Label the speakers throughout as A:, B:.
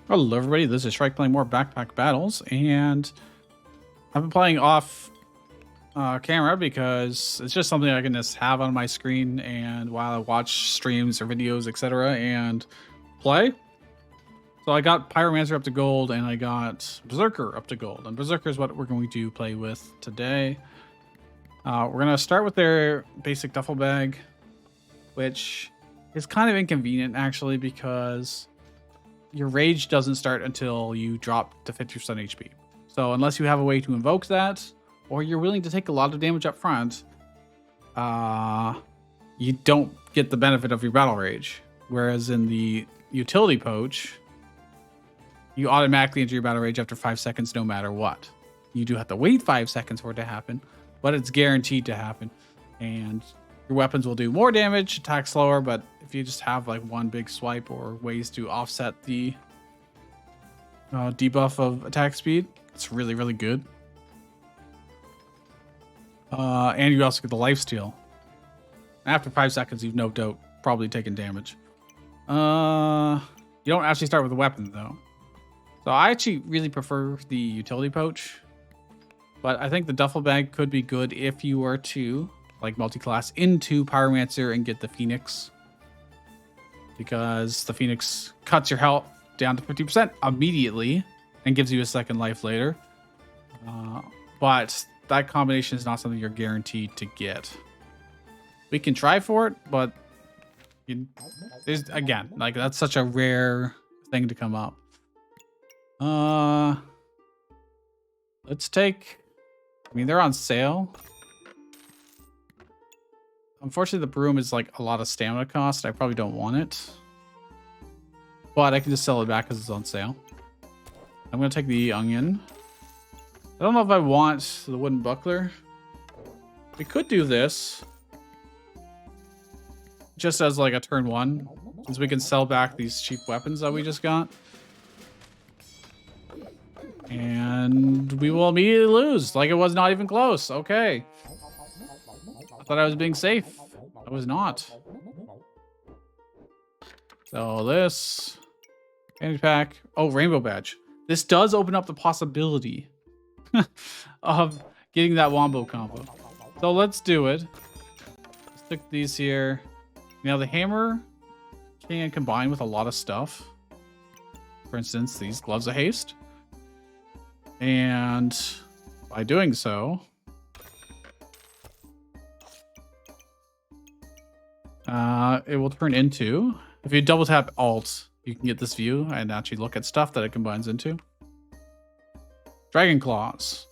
A: Hello everybody, this is Shrike playing more Backpack Battles, and I've been playing off camera because it's just something I can just have on my screen and while I watch streams or videos, etc. and play. So I got Pyromancer up to gold and I got Berserker up to gold, and Berserker is what we're going to play with today. We're going to start with their basic duffel bag, which is kind of inconvenient actually because your rage doesn't start until you drop to 50% HP. So unless you have a way to invoke that, or you're willing to take a lot of damage up front, you don't get the benefit of your battle rage. Whereas in the utility poach, you automatically enter your battle rage after 5 seconds no matter what. You do have to wait 5 seconds for it to happen, but it's guaranteed to happen. And your weapons will do more damage, attack slower, but if you just have like one big swipe or ways to offset the debuff of attack speed, it's really, really good. And you also get the lifesteal. After 5 seconds, you've no doubt probably taken damage. You don't actually start with a weapon though. So I actually really prefer the utility poach, but I think the duffel bag could be good if you were to like multi-class into Pyromancer and get the Phoenix, because the Phoenix cuts your health down to 50% immediately and gives you a second life later. But that combination is not something you're guaranteed to get. We can try for it, but there's, again, like that's such a rare thing to come up. Let's take, I mean, they're on sale. Unfortunately, the broom is like a lot of stamina cost. I probably don't want it, but I can just sell it back because it's on sale. I'm going to take the onion. I don't know if I want the wooden buckler. We could do this just as like a turn one, since we can sell back these cheap weapons that we just got. And we will immediately lose. Like it was not even close. Okay. I thought I was being safe. I was not. So this damage pack. Oh, rainbow badge. This does open up the possibility of getting that wombo combo. So let's do it. Stick these here. Now the hammer can combine with a lot of stuff. For instance, these gloves of haste. And by doing so, it will turn into, if you double tap Alt, you can get this view and actually look at stuff that it combines into. Dragon Claws.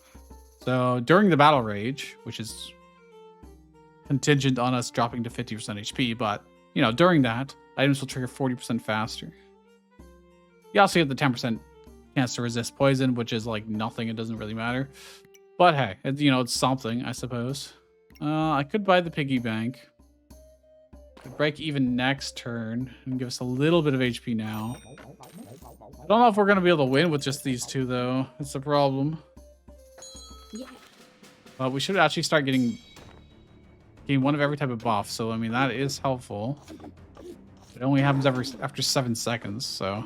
A: So during the battle rage, which is contingent on us dropping to 50% HP, but you know, during that, items will trigger 40% faster. You also get the 10% chance to resist poison, which is like nothing. It doesn't really matter. But hey, you know, it's something, I suppose. I could buy the piggy bank. Could break even next turn and give us a little bit of HP now. I don't know if we're going to be able to win with just these two, though. It's the problem. But we should actually start getting one of every type of buff. So, I mean, that is helpful. It only happens after 7 seconds, so.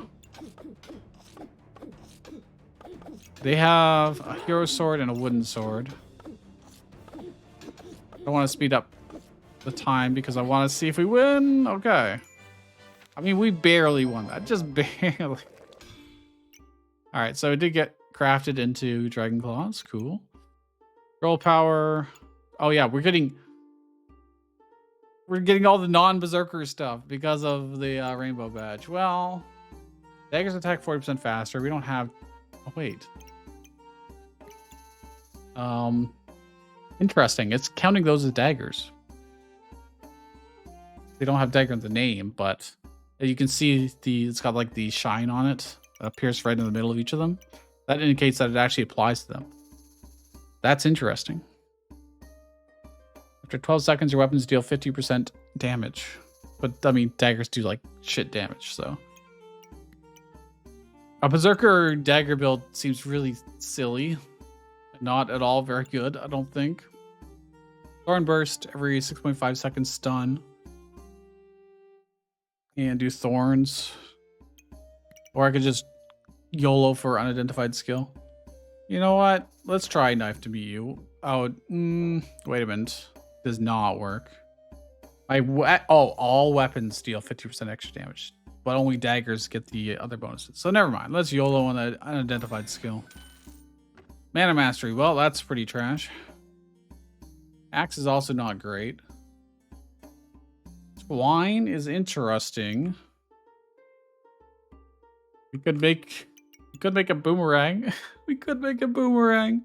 A: They have a hero sword and a wooden sword. I want to speed up the time because I want to see if we win. Okay. I mean, we barely won that. Just barely. All right, so it did get crafted into Dragon Claws. Cool. Roll power. Oh yeah, we're getting all the non-Berserker stuff because of the rainbow badge. Well, daggers attack 40% faster. We don't have. Oh wait. Interesting. It's counting those as daggers. They don't have dagger in the name, but you can see it's got like the shine on it that appears right in the middle of each of them. That indicates that it actually applies to them. That's interesting. After 12 seconds, your weapons deal 50% damage. But I mean, daggers do like shit damage, so. A Berserker dagger build seems really silly. Not at all very good, I don't think. Thorn Burst every 6.5 seconds stun. And do thorns. Or I could just YOLO for unidentified skill. You know what? Let's try knife to beat you. Oh, wait a minute. Does not work. All weapons deal 50% extra damage, but only daggers get the other bonuses. So never mind. Let's YOLO on the unidentified skill. Mana mastery. Well, that's pretty trash. Axe is also not great. Wine is interesting. We could make a boomerang. We could make a boomerang.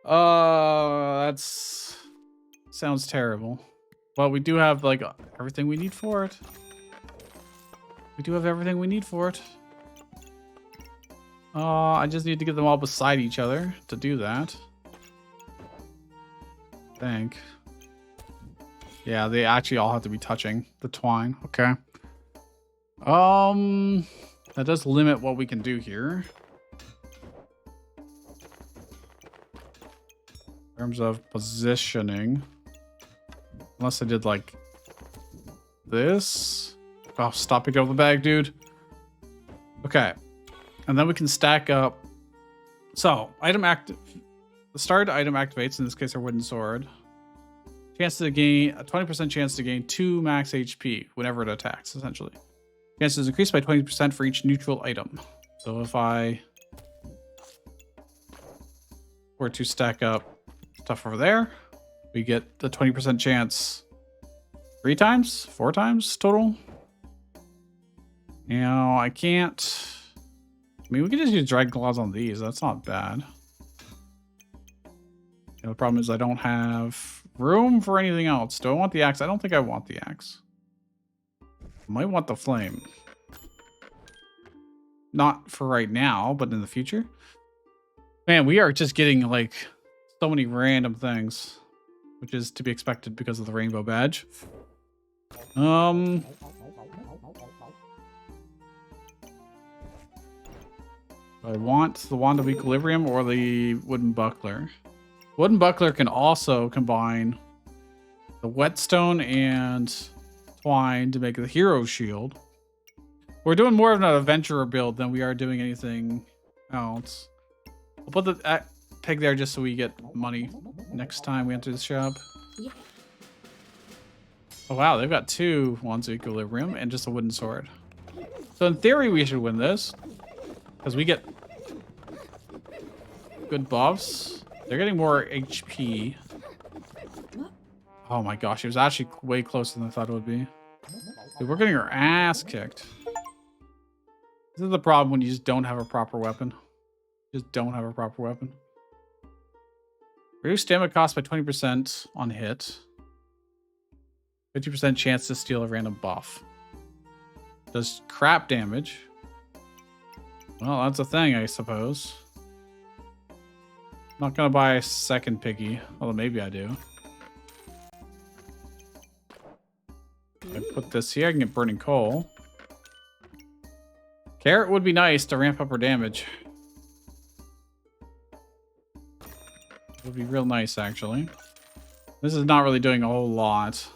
A: That's sounds terrible. Well, we do have like everything we need for it. We do have everything we need for it. I just need to get them all beside each other to do that. I think. Yeah, they actually all have to be touching the twine. Okay. That does limit what we can do here. In terms of positioning. Unless I did like this. Oh, stop picking up the bag, dude. Okay. And then we can stack up. So, item active. The starred item activates, in this case, our wooden sword. Chance to gain a 20% chance to gain 2 max HP whenever it attacks, essentially. Chances increased by 20% for each neutral item. So if I were to stack up stuff over there, we get the 20% chance 3 times, 4 times total. You know, I can't. I mean, we can just use dragon claws on these. That's not bad. You know, the problem is I don't have room for anything else. Do I want the axe? I don't think I want the axe. I might want the flame. Not for right now, but in the future. Man, we are just getting like so many random things, which is to be expected because of the rainbow badge. I want the wand of equilibrium or the wooden buckler. Wooden buckler can also combine the whetstone and twine to make the hero shield. We're doing more of an adventurer build than we are doing anything else. I'll put the peg there just so we get money next time we enter the shop. Yeah. Oh wow, they've got 2 wands of equilibrium and just a wooden sword. So in theory we should win this, because we get good buffs. They're getting more HP. Oh my gosh, it was actually way closer than I thought it would be. Dude, we're getting our ass kicked. This is the problem when you just don't have a proper weapon. You just don't have a proper weapon. Reduce stamina cost by 20% on hit. 50% chance to steal a random buff. Does crap damage. Well, that's a thing, I suppose. Not gonna buy a second piggy, although maybe I do. I put this here, I can get burning coal. Carrot would be nice to ramp up her damage. It would be real nice, actually. This is not really doing a whole lot.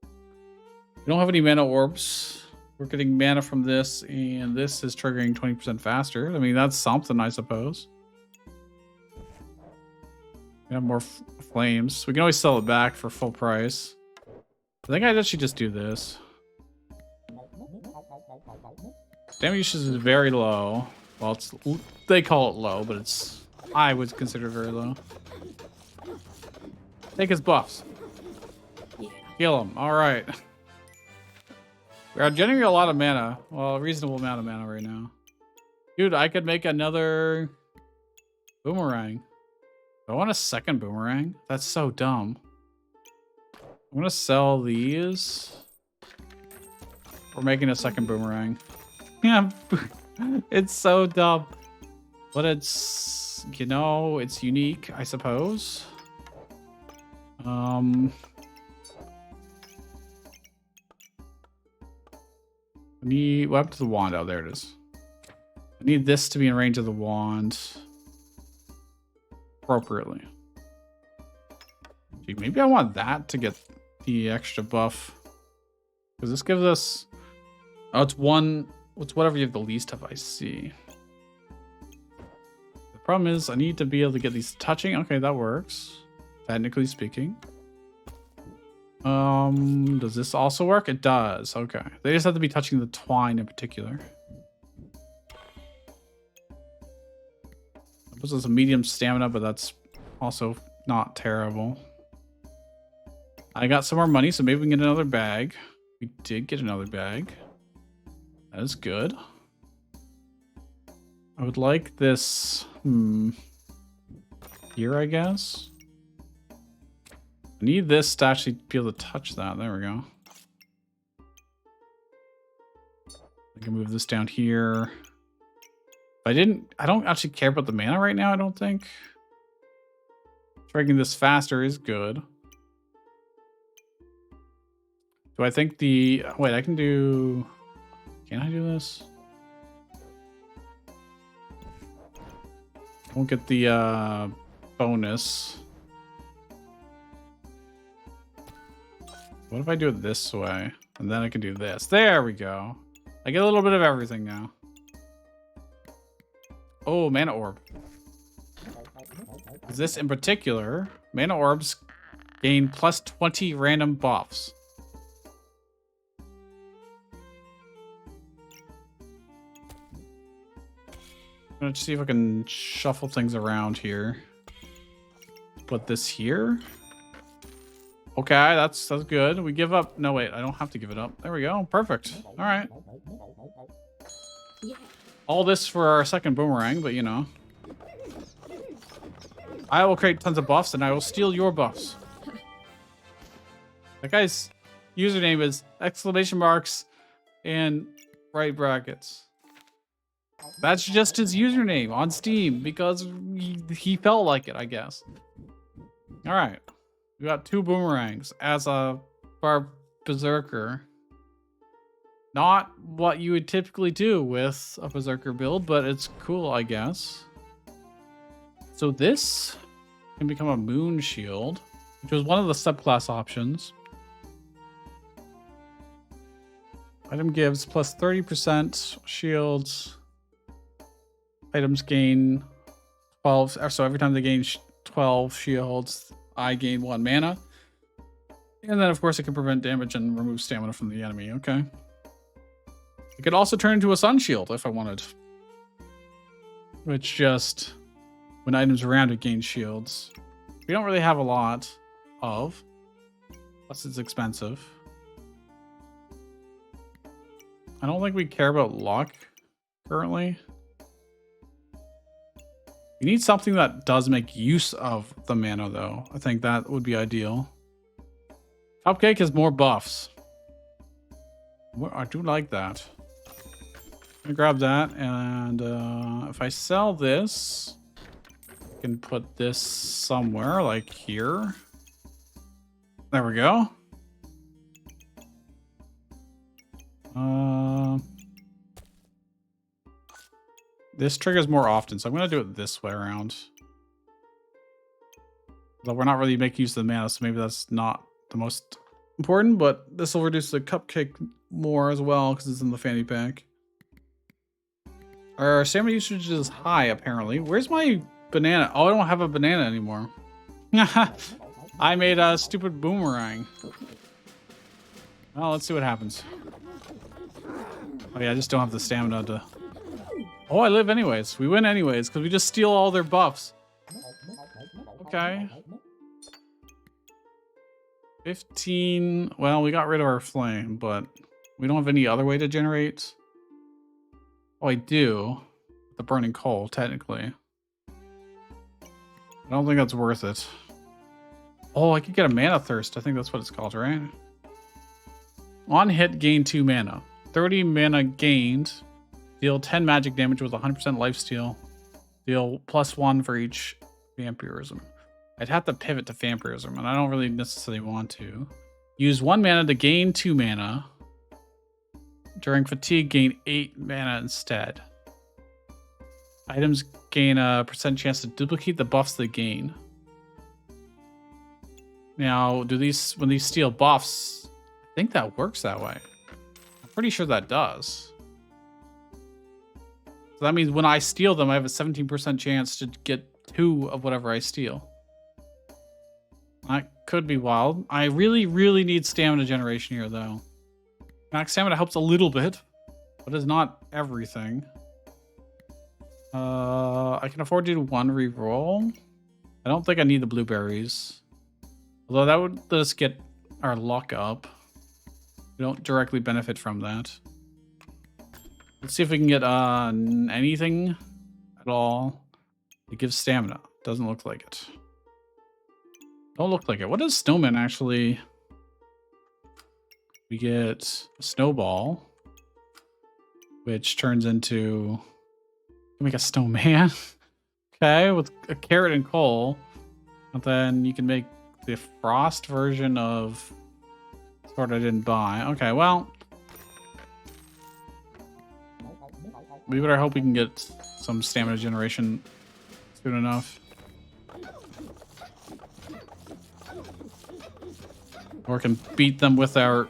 A: We don't have any mana orbs. We're getting mana from this, and this is triggering 20% faster. I mean, that's something, I suppose. We have more flames. We can always sell it back for full price. I think I should just do this. Damage usage is very low. Well, they call it low, but it's I would consider it very low. Take his buffs. Kill him. All right. We are generating a lot of mana. Well, a reasonable amount of mana right now. Dude, I could make another boomerang. I want a second boomerang. That's so dumb. I'm gonna sell these. We're making a second boomerang. Yeah, it's so dumb. But it's, you know, it's unique, I suppose. I need, what happened to the wand? Oh, there it is. I need this to be in range of the wand appropriately. Gee, maybe I want that to get the extra buff. Because this gives us... Oh, it's one It's whatever you have the least of, I see. The problem is I need to be able to get these touching. Okay, that works. Technically speaking. Does this also work? It does. Okay. They just have to be touching the twine in particular. This is a medium stamina, but that's also not terrible. I got some more money, so maybe we can get another bag. We did get another bag. That is good. I would like this here, I guess. I need this to actually be able to touch that. There we go. I can move this down here. I don't actually care about the mana right now, I don't think. Making this faster is good. Do I think the... Wait, I can do... Can I do this? I won't get the bonus. What if I do it this way? And then I can do this. There we go. I get a little bit of everything now. Oh, mana orb. This in particular, mana orbs gain plus 20 random buffs. I'm gonna see if I can shuffle things around here. Put this here. Okay, that's good. We give up. No, wait, I don't have to give it up. There we go. Perfect. All right. All this for our second boomerang, but you know. I will create tons of buffs and I will steal your buffs. That guy's username is exclamation marks and right brackets. That's just his username on Steam because he felt like it, I guess. All right. We got 2 boomerangs as a Berserker. Not what you would typically do with a Berserker build, but it's cool, I guess. So this can become a moon shield, which was one of the subclass options. Item gives plus 30% shields. Items gain 12. So every time they gain 12 shields, I gain 1 mana. And then, of course, it can prevent damage and remove stamina from the enemy. Okay. It could also turn into a sun shield if I wanted. Which just, when items around it gain shields. We don't really have a lot of. Plus it's expensive. I don't think we care about luck currently. You need something that does make use of the mana, though. I think that would be ideal. Cupcake has more buffs. I do like that. I'm gonna grab that, and if I sell this, I can put this somewhere, like here. There we go. This triggers more often, so I'm going to do it this way around. Though we're not really making use of the mana, so maybe that's not the most important, but this will reduce the cupcake more as well, because it's in the fanny pack. Our stamina usage is high, apparently. Where's my banana? Oh, I don't have a banana anymore. I made a stupid boomerang. Well, let's see what happens. Oh yeah, I just don't have the stamina to... Oh, I live anyways. We win anyways, because we just steal all their buffs. Okay. 15... Well, we got rid of our flame, but we don't have any other way to generate. Oh, I do. The burning coal, technically. I don't think that's worth it. Oh, I could get a mana thirst. I think that's what it's called, right? On hit, gain 2 mana. 30 mana gained. Deal 10 magic damage with 100% lifesteal. Deal +1 for each vampirism. I'd have to pivot to vampirism, and I don't really necessarily want to. Use 1 mana to gain 2 mana. During fatigue, gain 8 mana instead. Items gain a % chance to duplicate the buffs they gain. Now, do these, when these steal buffs, I think that works that way. I'm pretty sure that does. So that means when I steal them, I have a 17% chance to get 2 of whatever I steal. That could be wild. I really, really need stamina generation here, though. Max stamina helps a little bit, but it's not everything. I can afford to do 1 reroll. I don't think I need the blueberries. Although that would let us get our luck up. We don't directly benefit from that. Let's see if we can get anything at all. It gives stamina. Doesn't look like it. Don't look like it. What does snowman actually? We get a snowball, which turns into make a snowman. Okay, with a carrot and coal. And then you can make the frost version of sword I didn't buy. Okay, well, we better hope we can get some stamina generation soon enough. Or can beat them with our...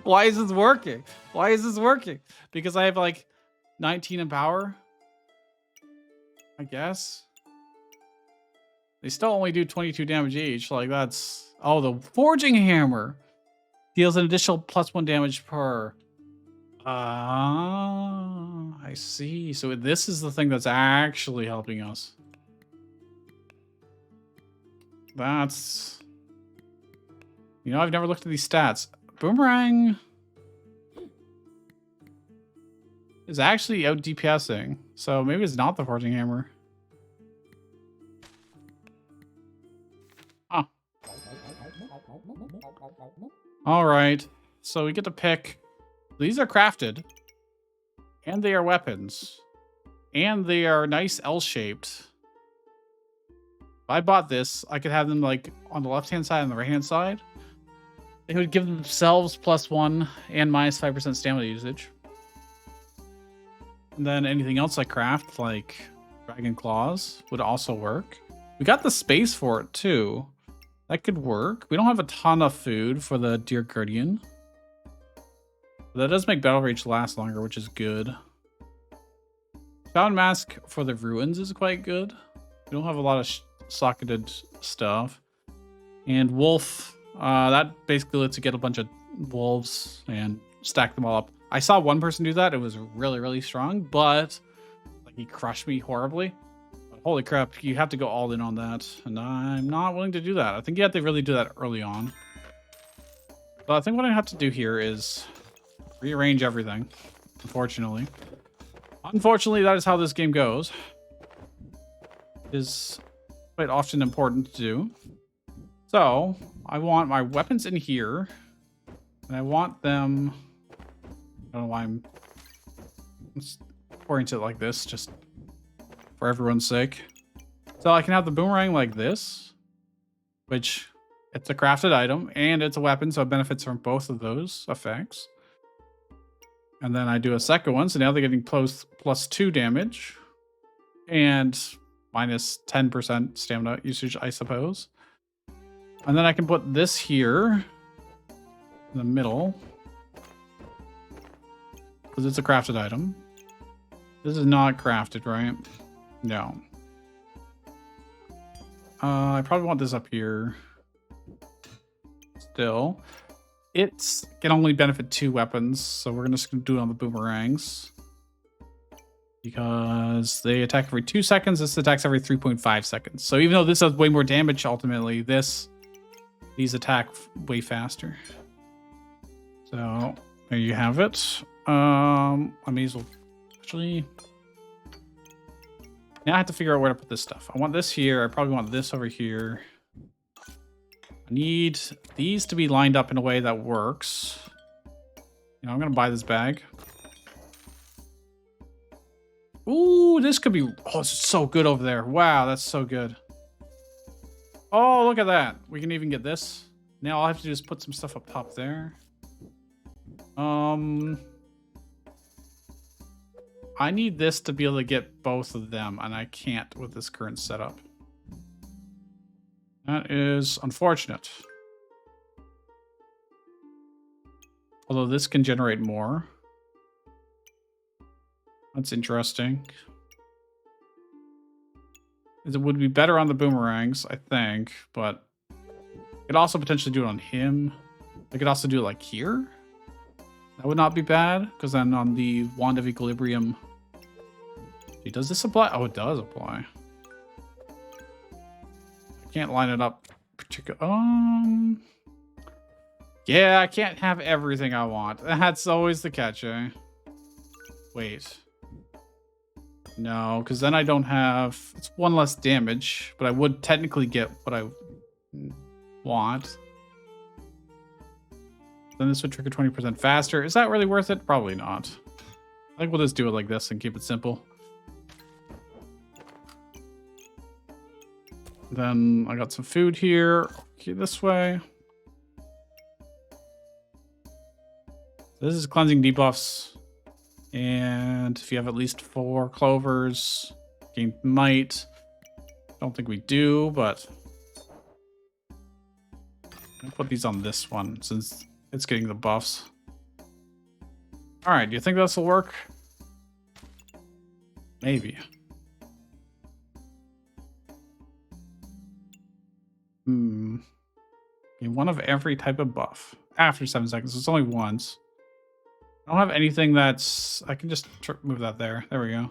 A: Why is this working? Why is this working? Because I have like 19 in power? I guess. They still only do 22 damage each. Like that's... Oh, the forging hammer deals an additional +1 damage per... I see. So this is the thing that's actually helping us. That's... You know, I've never looked at these stats. Boomerang is actually out DPSing. So maybe it's not the forging hammer. Huh. All right. So we get to pick. These are crafted. And they are weapons. And they are nice L-shaped. If I bought this, I could have them like on the left-hand side and the right-hand side. They would give themselves +1 and -5% stamina usage. And then anything else I craft, like dragon claws, would also work. We got the space for it too. That could work. We don't have a ton of food for the Deer Guardian. But that does make Battle Rage last longer, which is good. Shaman Mask for the ruins is quite good. We don't have a lot of socketed stuff. And Wolf, that basically lets you get a bunch of wolves and stack them all up. I saw one person do that. It was really, really strong, but like he crushed me horribly. But holy crap, you have to go all in on that. And I'm not willing to do that. I think you have to really do that early on. But I think what I have to do here is rearrange everything, unfortunately. Unfortunately, that is how this game goes. It is quite often important to do. So, I want my weapons in here. And I want them... I don't know why I'm oriented like this, just for everyone's sake. So I can have the boomerang like this, which it's a crafted item and it's a weapon, so it benefits from both of those effects. And then I do a second one, so now they're getting +2 damage and -10% stamina usage, I suppose. And then I can put this here in the middle, because it's a crafted item. This is not crafted, right? No. I probably want this up here. Still. It can only benefit 2 weapons, so we're just going to do it on the boomerangs. Because they attack every 2 seconds, this attacks every 3.5 seconds. So even though this does way more damage, ultimately, these attack way faster. So, there you have it. I may as well actually... Now I have to figure out where to put this stuff. I want this here. I probably want this over here. I need these to be lined up in a way that works. You know, I'm going to buy this bag. Ooh, this could be... Oh, this is so good over there. Wow, that's so good. Oh, look at that. We can even get this. Now all I have to do is put some stuff up top there. I need this to be able to get both of them, and I can't with this current setup. That is unfortunate. Although this can generate more. That's interesting. It would be better on the boomerangs, I think, but I could also potentially do it on him. I could also do it like here. That would not be bad, because then on the Wand of Equilibrium... Does this apply? Oh, it does apply. I can't line it up particularly. Yeah, I can't have everything I want. That's always the catch, eh? Wait. No, because then I don't have... It's one less damage, but I would technically get what I want. Then this would trigger 20% faster. Is that really worth it? Probably not. I think we'll just do it like this and keep it simple. Then I got some food here. Okay, this way. This is cleansing debuffs. And if you have at least 4 clovers, gain might. Don't think we do, but I'll put these on this one since it's getting the buffs. All right, do you think this will work? Maybe. Gain 1 of every type of buff after 7 seconds. It's only once. I don't have anything that's... I can just move that there. There we go.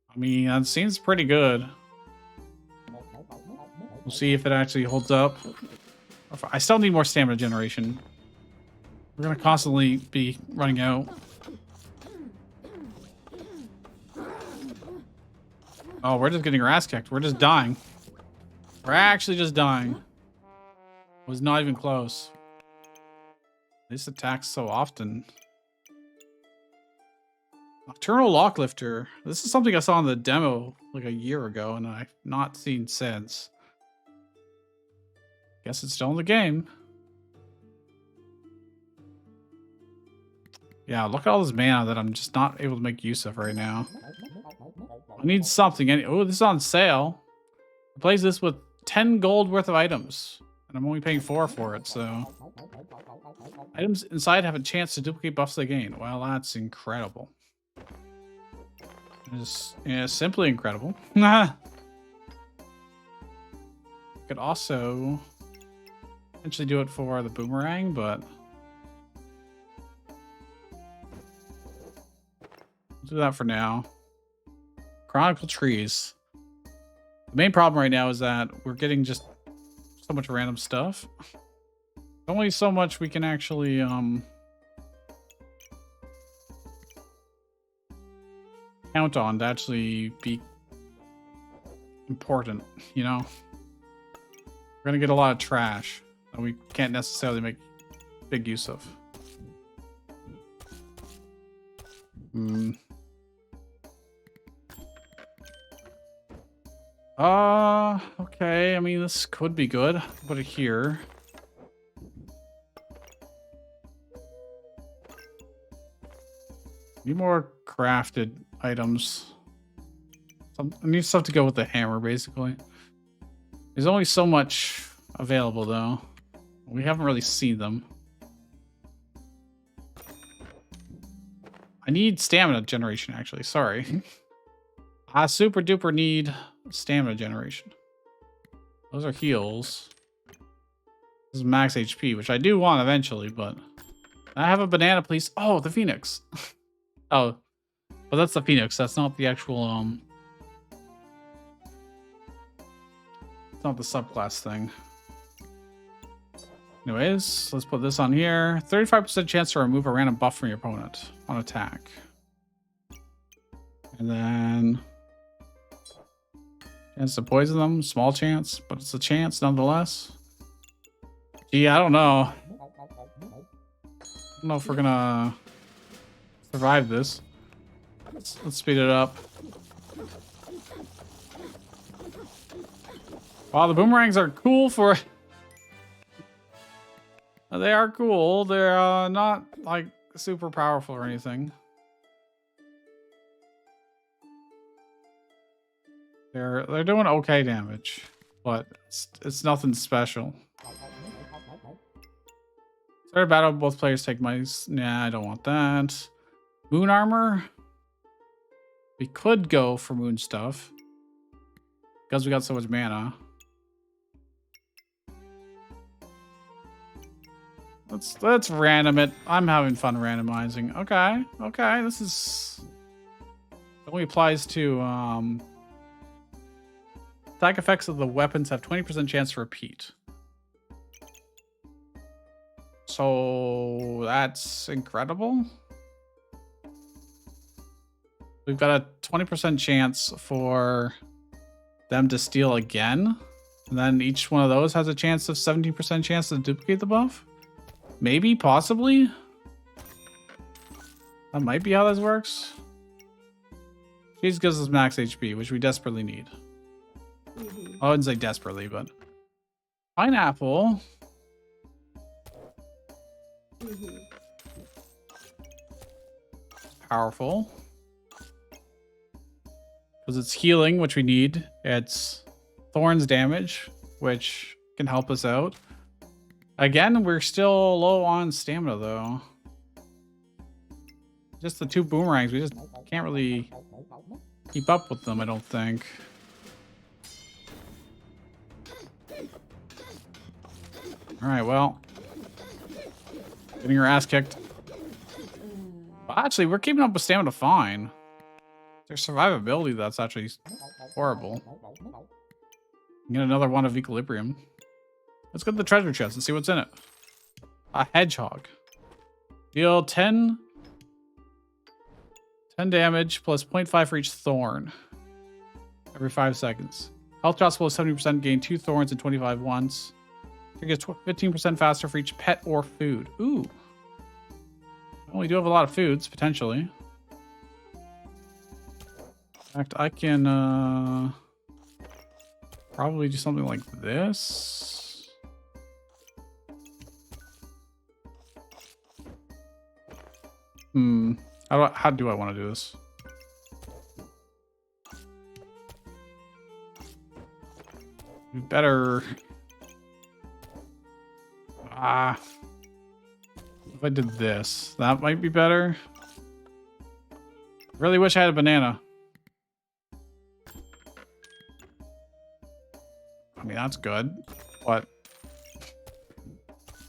A: I mean, that seems pretty good. We'll see if it actually holds up. I still need more stamina generation. We're going to constantly be running out. Oh, we're just getting our ass kicked. We're just dying. We're actually just dying. Was not even close. This attacks so often. Nocturnal Locklifter. This is something I saw in the demo like a year ago, and I've not seen since. Guess it's still in the game. Yeah, look at all this mana that I'm just not able to make use of right now. I need something. Oh, this is on sale. Replace this with 10 gold worth of items. And I'm only paying 4 for it, so... Items inside have a chance to duplicate buffs they gain. Well, that's incredible. It's simply incredible. Could also potentially do it for the boomerang, but... We'll do that for now. Chronicle trees. The main problem right now is that we're getting just so much random stuff. Only so much we can actually count on to actually be important, you know? We're gonna get a lot of trash that we can't necessarily make big use of. Okay. I mean, this could be good. Put it here. Need more crafted items. I need stuff to go with the hammer, basically. There's only so much available, though. We haven't really seen them. I need stamina generation, actually. Sorry. I super duper need stamina generation. Those are heals. This is max HP, which I do want eventually, but... I have a banana, please. Oh, the Phoenix. Oh. But that's the Phoenix. That's not the actual, It's not the subclass thing. Anyways, let's put this on here. 35% chance to remove a random buff from your opponent on attack. And then... chance to poison them. Small chance, but it's a chance nonetheless. Gee, I don't know. I don't know if we're gonna survive this. Let's speed it up. Wow, the boomerangs are cool for... They are cool. They're not like super powerful or anything. They're doing okay damage, but it's nothing special. Start a battle, both players take money. Nah, I don't want that. Moon armor. We could go for moon stuff. Because we got so much mana. Let's random it. I'm having fun randomizing. Okay, this is... It only applies to... Attack effects of the weapons have 20% chance to repeat. So that's incredible. We've got a 20% chance for them to steal again. And then each one of those has a chance of 17% chance to duplicate the buff. Maybe, possibly. That might be how this works. Cheese gives us max HP, which we desperately need. I wouldn't say desperately, but... Pineapple. Powerful. Because it's healing, which we need. It's thorns damage, which can help us out. Again, we're still low on stamina, though. Just the 2 boomerangs. We just can't really keep up with them, I don't think. Alright, well. Getting our ass kicked. Well, actually, we're keeping up with stamina fine. Their survivability, that's actually horrible. Get another one of equilibrium. Let's go to the treasure chest and see what's in it. A hedgehog. Deal 10 damage plus 0.5 for each thorn. Every 5 seconds. Health drops below 70%, gain 2 thorns and 25 once. You get 15% faster for each pet or food. Ooh. Well, we do have a lot of foods, potentially. In fact, I can probably do something like this. How do I want to do this? We better... if I did this, that might be better. Really wish I had a banana. I mean, that's good, but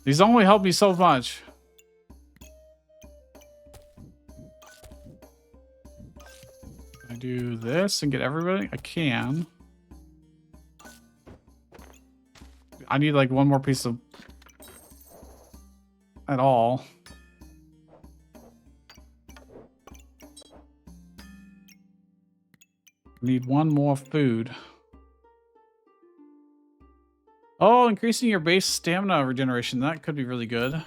A: these only help me so much. I do this and get everybody? I can. I need like one more piece of... at all. Need one more food. Oh, increasing your base stamina regeneration. That could be really good.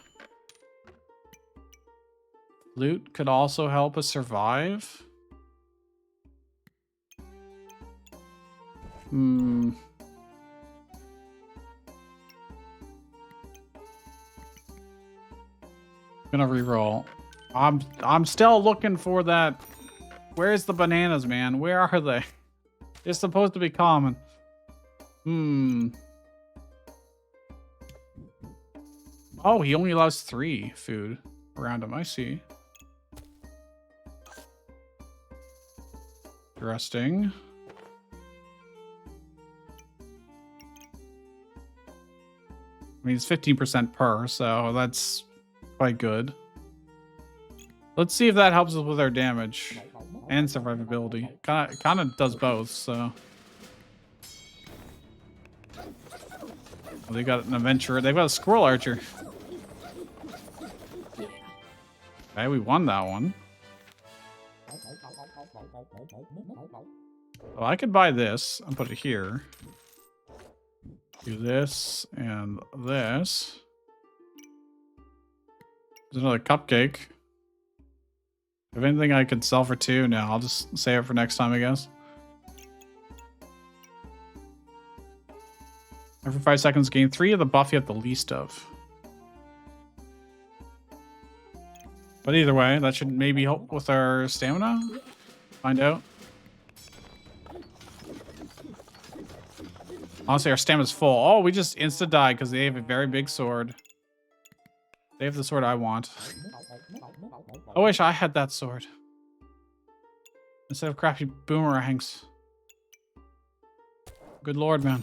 A: Loot could also help us survive. I'm gonna reroll. I'm still looking for that. Where's the bananas, man? Where are they? They're supposed to be common. Oh, he only allows 3 food around him. I see. Interesting. I mean, it's 15% per, so that's quite good. Let's see if that helps us with our damage and survivability. Kind of does both, so. Well, they got an adventurer. They've got a squirrel archer. Okay, we won that one. Well, I could buy this and put it here. Do this and this. There's another cupcake. If anything I could sell for 2, no, I'll just save it for next time, I guess. Every 5 seconds, gain 3 of the buff you have the least of. But either way, that should maybe help with our stamina. Find out. Honestly, our stamina's full. Oh, we just insta-died because they have a very big sword. They have the sword I want. I wish I had that sword. Instead of crappy boomerangs. Good lord, man.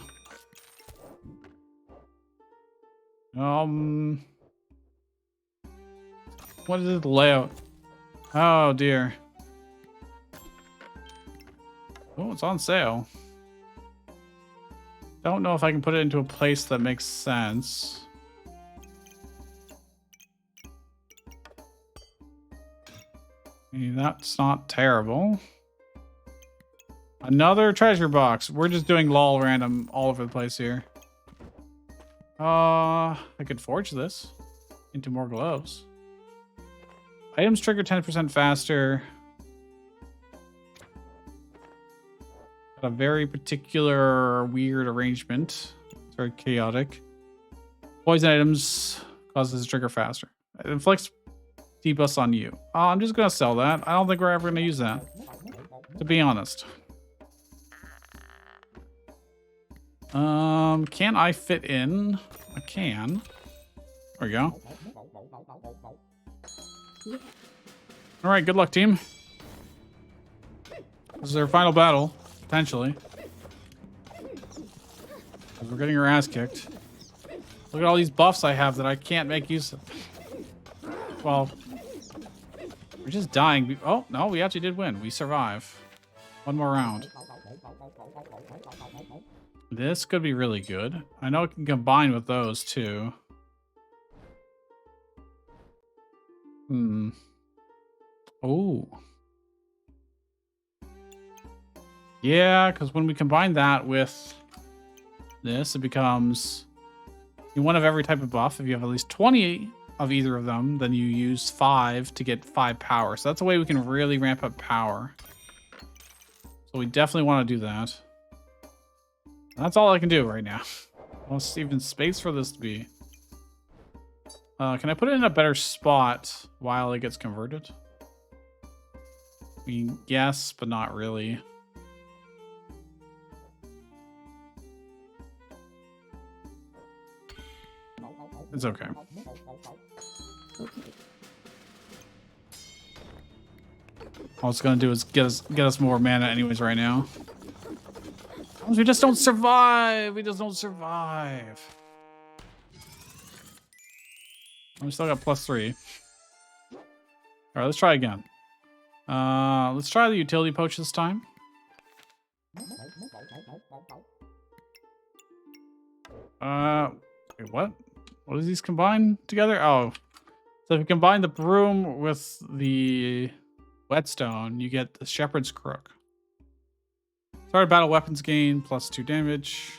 A: What is the layout? Oh dear. Oh, it's on sale. Don't know if I can put it into a place that makes sense. I mean, that's not terrible. Another treasure box. We're just doing lol random all over the place here. I could forge this into more gloves. Items trigger 10% faster. Got a very particular weird arrangement. It's very chaotic. Poison items causes the trigger faster. It inflicts debuffs on you. I'm just gonna sell that. I don't think we're ever gonna use that, to be honest. Can I fit in? I can. There we go. All right, good luck, team. This is our final battle, potentially. We're getting our ass kicked. Look at all these buffs I have that I can't make use of. Well, we're just dying. Oh, no, we actually did win. We survive. One more round. This could be really good. I know it can combine with those, too. Oh. Yeah, because when we combine that with this, it becomes one of every type of buff. If you have at least 20 of either of them, then you use 5 to get 5 power. So that's a way we can really ramp up power. So we definitely want to do that. That's all I can do right now. Almost even space for this to be. Can I put it in a better spot while it gets converted? I mean, yes, but not really. It's okay. All it's gonna do is get us more mana anyways right now. We just don't survive. We just don't survive. We still got +3. All right, let's try again. Let's try the utility poach this time. Wait, what? What does these combine together? Oh, so if you combine the broom with the whetstone, you get the shepherd's crook. Start battle weapons gain +2 damage.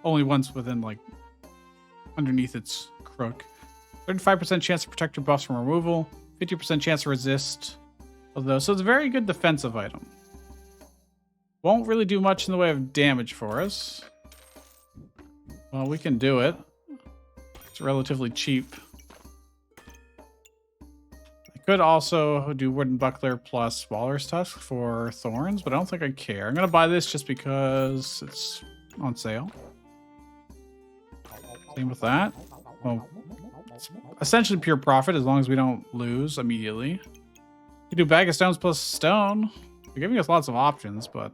A: Only once within, like, underneath its crook. 35% chance to protect your buffs from removal. 50% chance to resist of those. So it's a very good defensive item. Won't really do much in the way of damage for us. Well, we can do it. It's relatively cheap. I could also do wooden buckler plus walrus tusk for thorns, but I don't think I care. I'm gonna buy this just because it's on sale. Same with that. Well, it's essentially pure profit as long as we don't lose immediately. You do bag of stones plus stone. You're giving us lots of options, but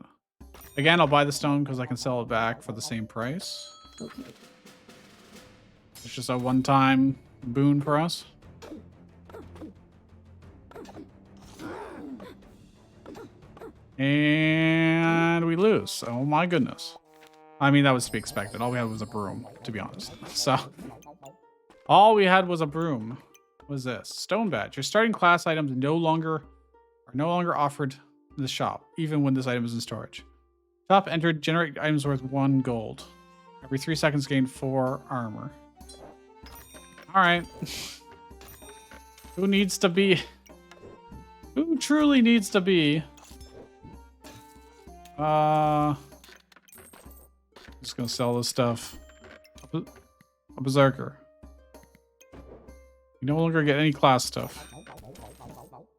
A: again, I'll buy the stone because I can sell it back for the same price. It's just a one-time boon for us. And we lose. Oh my goodness. I mean, that was to be expected. All we had was a broom, to be honest. So, all we had was a broom. What is this? Stone badge. Your starting class items are no longer offered in the shop, even when this item is in storage. Shop entered, generate items worth 1 gold. Every 3 seconds gain 4 armor. Alright. Who needs to be? Who truly needs to be? Just gonna sell this stuff. A Berserker. You no longer get any class stuff.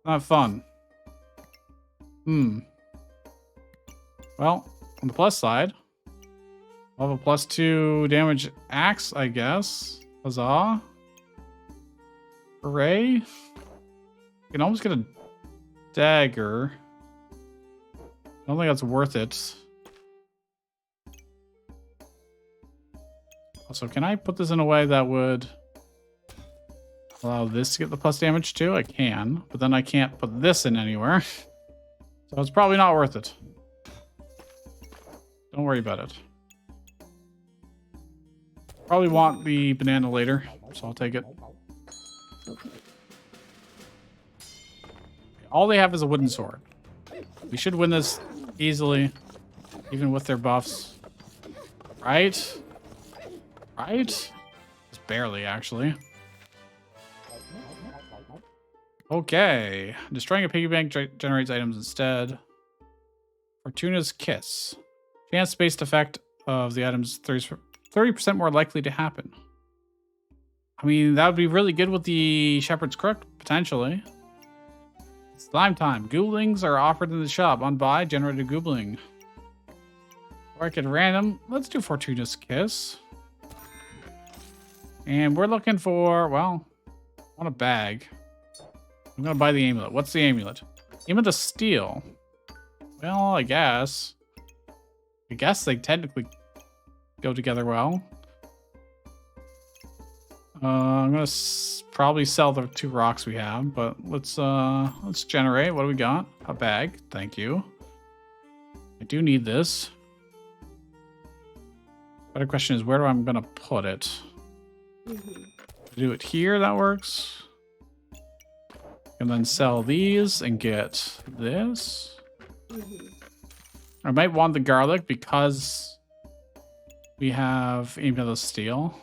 A: Not fun. Well, on the plus side, I'll have a +2 damage axe, I guess. Huzzah. Hooray. You can almost get a dagger. I don't think that's worth it. Also, can I put this in a way that would allow this to get the plus damage too? I can, but then I can't put this in anywhere. So it's probably not worth it. Don't worry about it. Probably want the banana later, so I'll take it. All they have is a wooden sword. We should win this easily, even with their buffs. Right? Right? Just barely, actually. Okay. Destroying a piggy bank generates items instead. Fortuna's Kiss. Chance-based effect of the items 30% more likely to happen. I mean, that would be really good with the Shepherd's Crook, potentially. Slime time. Gooblings are offered in the shop. On buy, generate a goobling. Or I could random. Let's do Fortuna's Kiss. And we're looking for, well, I want a bag. I'm going to buy the amulet. What's the amulet? Amulet of Steel. Well, I guess. They technically go together well. I'm going to probably sell the 2 rocks we have, but let's generate. What do we got? A bag. Thank you. I do need this. Better question is, where am I going to put it? Do it here, that works. And then sell these and get this. I might want the garlic because we have Amulet of Steel.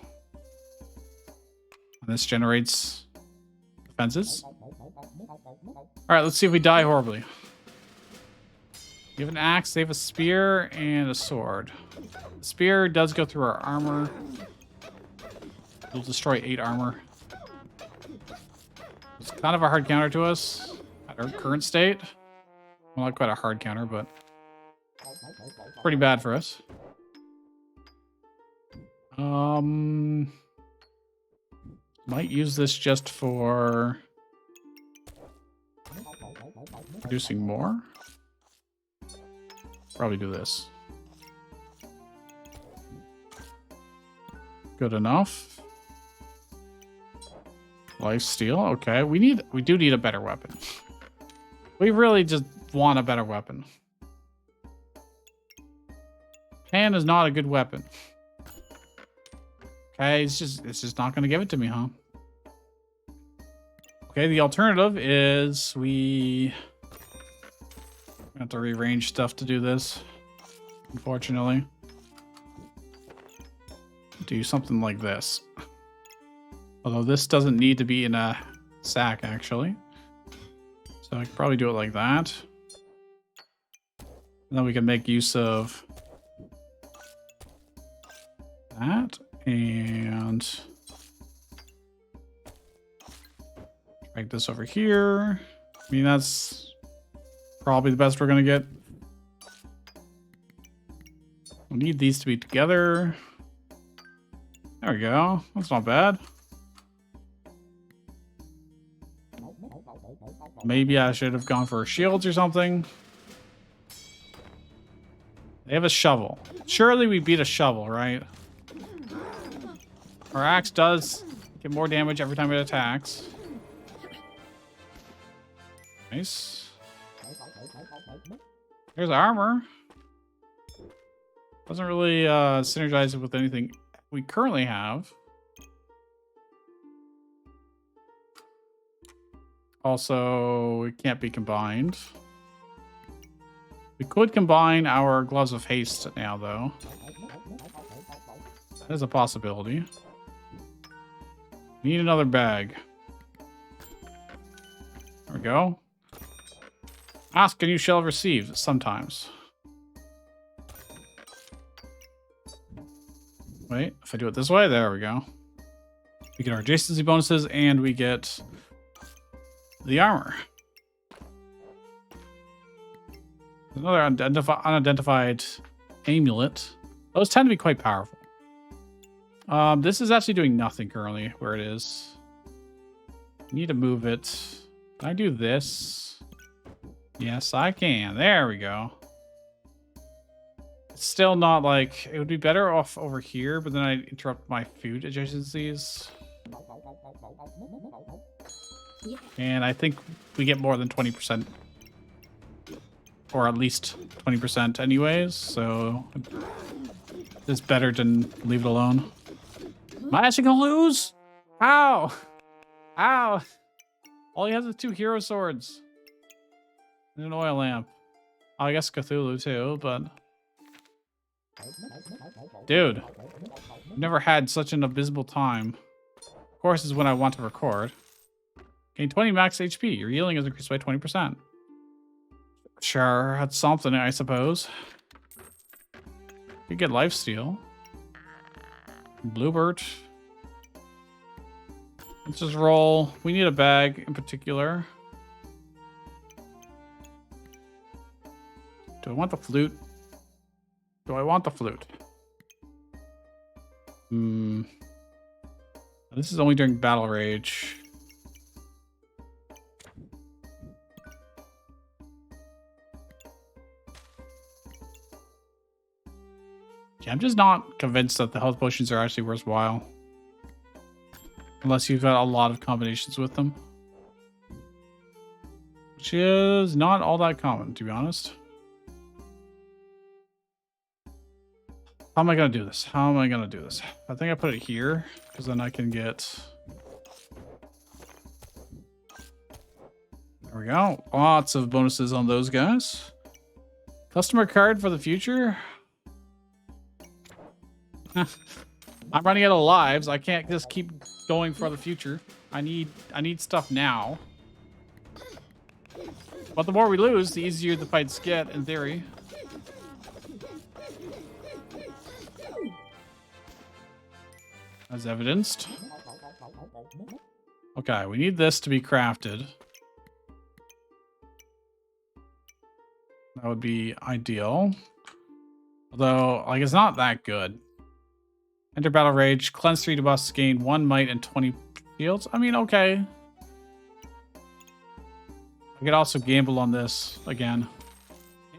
A: And this generates defenses. Alright, let's see if we die horribly. You have an axe, they have a spear, and a sword. The spear does go through our armor. It'll destroy 8 armor. It's kind of a hard counter to us at our current state. Well, not quite a hard counter, but pretty bad for us. Might use this just for producing more. Probably do this. Good enough. Life steal. Okay, we do need a better weapon. We really just want a better weapon. Pan is not a good weapon. Okay, it's just not going to give it to me, huh? Okay, the alternative is we have to rearrange stuff to do this, unfortunately. Do something like this. Although this doesn't need to be in a sack, actually. So I could probably do it like that. And then we can make use of that. And drag this over here. I mean, that's probably the best we're going to get. We need these to be together. There we go. That's not bad. Maybe I should have gone for shields or something. They have a shovel. Surely we beat a shovel, right? Our axe does get more damage every time it attacks. Nice. There's armor. Doesn't really synergize it with anything we currently have. Also, it can't be combined. We could combine our gloves of haste now, though. That is a possibility. Need another bag. There we go. Ask and you shall receive sometimes. Wait, if I do it this way, there we go. We get our adjacency bonuses and we get the armor. Another unidentified amulet. Those tend to be quite powerful. This is actually doing nothing currently where it is. Need to move it. Can I do this? Yes, I can. There we go. It's still not like... It would be better off over here, but then I'd interrupt my food adjacencies. And I think we get more than 20%. Or at least 20% anyways, so... It's better to leave it alone. Am I actually gonna lose? How? How? All he has is 2 hero swords. And an oil lamp. Oh, I guess Cthulhu too, but... Dude. I've never had such an abysmal time. Of course, is when I want to record. Gain 20 max HP. Your healing is increased by 20%. Sure, that's something, I suppose. You get lifesteal. Bluebird. Let's just roll. We need a bag in particular. Do I want the flute? Do I want the flute? This is only during battle rage. Yeah, I'm just not convinced that the health potions are actually worthwhile. Unless you've got a lot of combinations with them. Which is not all that common, to be honest. How am I going to do this? How am I going to do this? I think I put it here, because then I can get... There we go. Lots of bonuses on those guys. Customer card for the future. I'm running out of lives. I can't just keep going for the future. I need stuff now. But the more we lose, the easier the fights get, in theory. As evidenced. Okay, we need this to be crafted. That would be ideal. Although, like, it's not that good. Enter battle rage. Cleanse 3 debuffs. Gain 1 might and 20 shields. I mean, okay. I could also gamble on this again.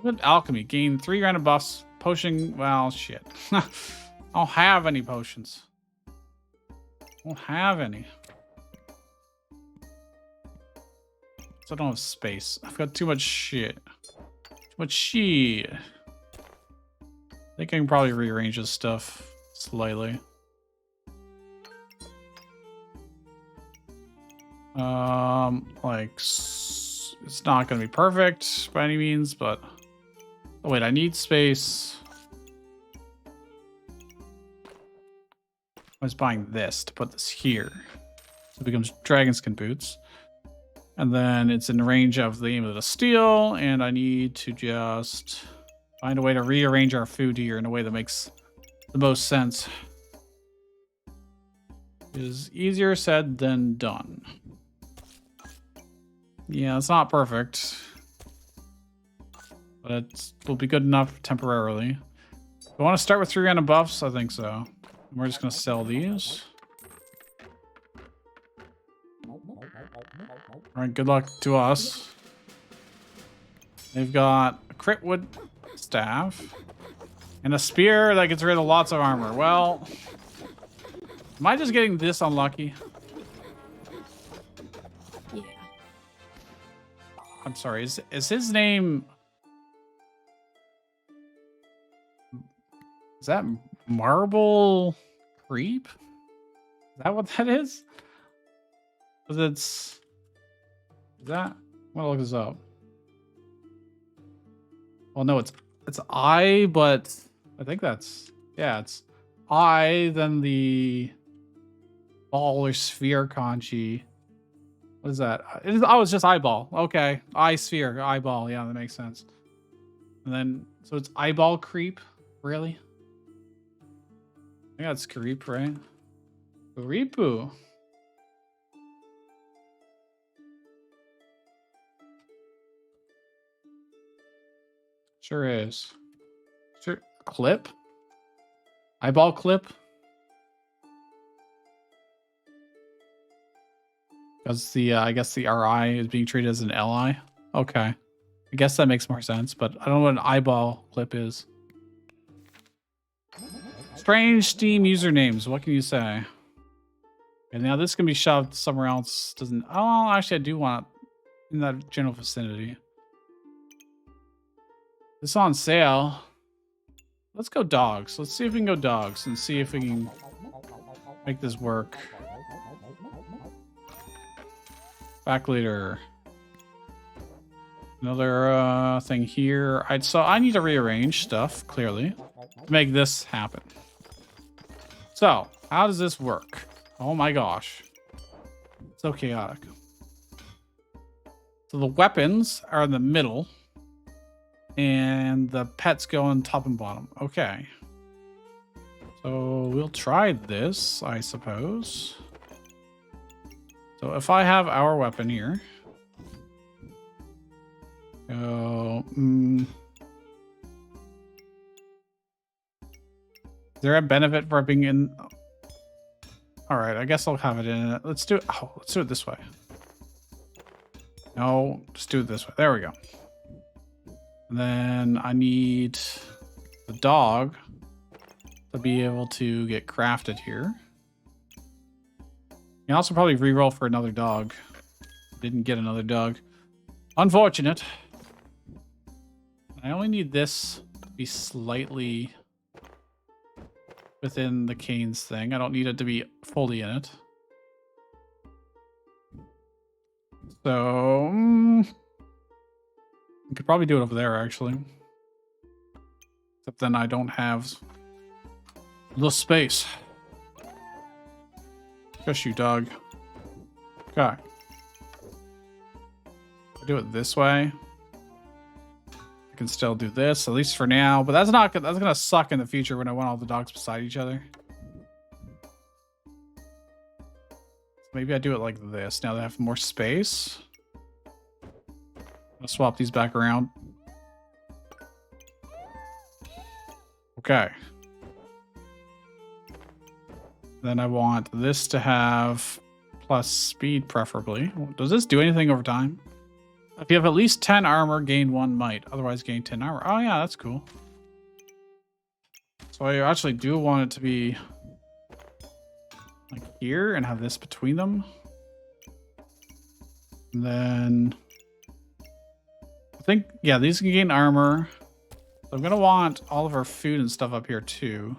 A: With alchemy. Gain 3 random buffs. Potion. Well, shit. I don't have any potions. I don't have any. So I don't have space. I've got too much shit. Too much shit. I think I can probably rearrange this stuff slightly. Like, it's not going to be perfect by any means, but... Oh, wait, I need space. I was buying this to put this here. So it becomes Dragonskin boots. And then it's in range of the aim of the steel, and I need to just find a way to rearrange our food here in a way that makes the most sense. It is easier said than done. Yeah, it's not perfect. But it will be good enough temporarily. Do I want to start with 3 random buffs? I think so. We're just going to sell these. Alright, good luck to us. They've got a crit wood staff. And a spear that gets rid of lots of armor. Well, am I just getting this unlucky?
B: Yeah.
A: I'm sorry, is his name... Is that Marble Creep? Is that what that is? Because it's... Is that... I'm gonna look this up. Well, no, it's I, but I think that's... Yeah, it's I, then the ball or sphere kanji. What is that? It is, oh, it's just eyeball. Okay. Eye sphere, eyeball. Yeah, that makes sense. And then, so it's eyeball creep? Really? I think that's creep, right? Creepoo. Sure is. Sure. Clip? Eyeball clip? Because the I guess the RI is being treated as an LI. Okay. I guess that makes more sense, but I don't know what an eyeball clip is. Strange Steam usernames. What can you say? And now this can be shoved somewhere else. Doesn't. Oh, actually, I do want it in that general vicinity. This on sale. Let's go dogs. Let's see if we can go dogs and see if we can make this work. Back leader. Another thing here. So I need to rearrange stuff, clearly, to make this happen. So, how does this work? Oh my gosh. So chaotic. So the weapons are in the middle. And the pets go on top and bottom. Okay. So we'll try this, I suppose. So if I have our weapon here. Is there a benefit for it being in? All right, I guess I'll have it in it. Let's do it. Oh, let's do it this way. No, just do it this way. There we go. And then I need the dog to be able to get crafted here. You can also probably reroll for another dog. Didn't get another dog. Unfortunate. I only need this to be slightly within the Canes thing. I don't need it to be fully in it. So, I could probably do it over there, actually. Except then I don't have the space. Just you, dog. Okay. I do it this way. I can still do this, at least for now. But that's not good. That's gonna suck in the future when I want all the dogs beside each other. Maybe I do it like this. Now they have more space. I'll swap these back around. Okay. Then I want this to have plus speed, preferably. Does this do anything over time? If you have at least 10 armor, gain 1 might. Otherwise, gain 10 armor. Oh, yeah, that's cool. So I actually do want it to be like here and have this between them. And then I think, yeah, these can gain armor. So I'm going to want all of our food and stuff up here too.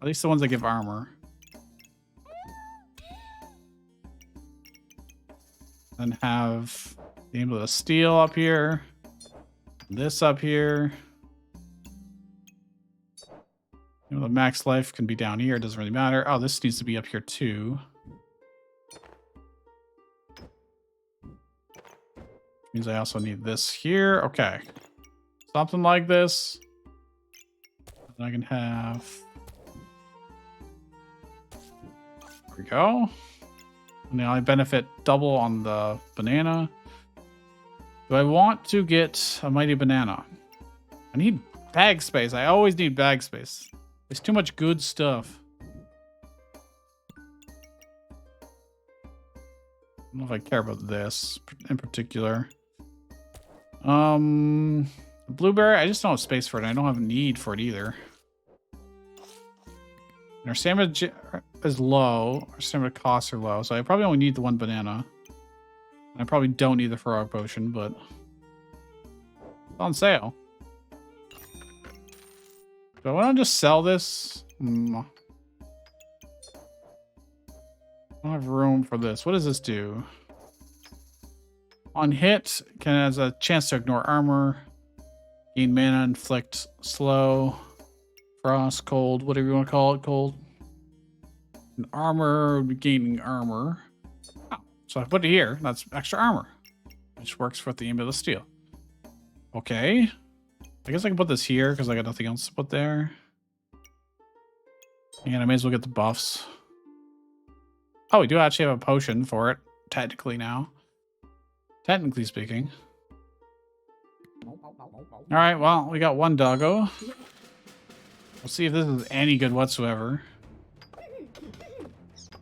A: At least the ones that give armor. And have the able to steal up here. This up here. You know, the max life can be down here. It doesn't really matter. Oh, this needs to be up here too. Means I also need this here. Okay. Something like this. And I can have... There we go. Now I benefit double on the banana. Do I want to get a mighty banana? I need bag space. I always need bag space. There's too much good stuff. I don't know if I care about this in particular. Blueberry, I just don't have space for it. I don't have a need for it either. And our stamina is low. Our stamina costs are low, so I probably only need the 1 banana. I probably don't need the frog potion, but it's on sale. Do I want to just sell this? I don't have room for this. What does this do? On hit, can has a chance to ignore armor, gain mana, inflict slow, frost, cold, whatever you want to call it, cold. And armor would be gaining armor. Oh, so I put it here. That's extra armor, which works for the aim of the steel. Okay. I guess I can put this here because I got nothing else to put there. And I may as well get the buffs. Oh, we do actually have a potion for it, technically now. Technically speaking. Alright, well, we got 1 doggo. We'll see if this is any good whatsoever.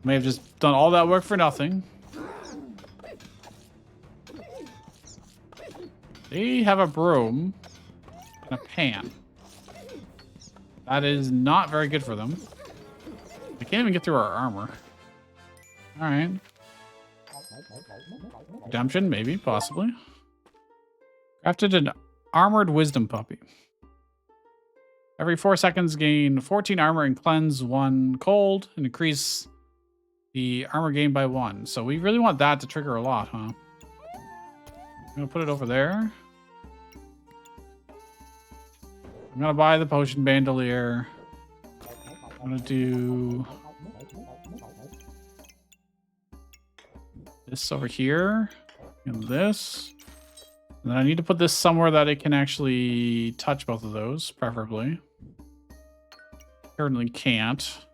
A: May have just done all that work for nothing. They have a broom and a pan. That is not very good for them. They can't even get through our armor. All right. Redemption, maybe, possibly. Crafted an armored wisdom puppy. Every 4 seconds, gain 14 armor and cleanse 1 cold and increase the armor gain by 1. So we really want that to trigger a lot, huh? I'm gonna put it over there. I'm gonna buy the potion bandolier. I'm gonna do this over here and this. And then I need to put this somewhere that it can actually touch both of those, preferably. Currently can't.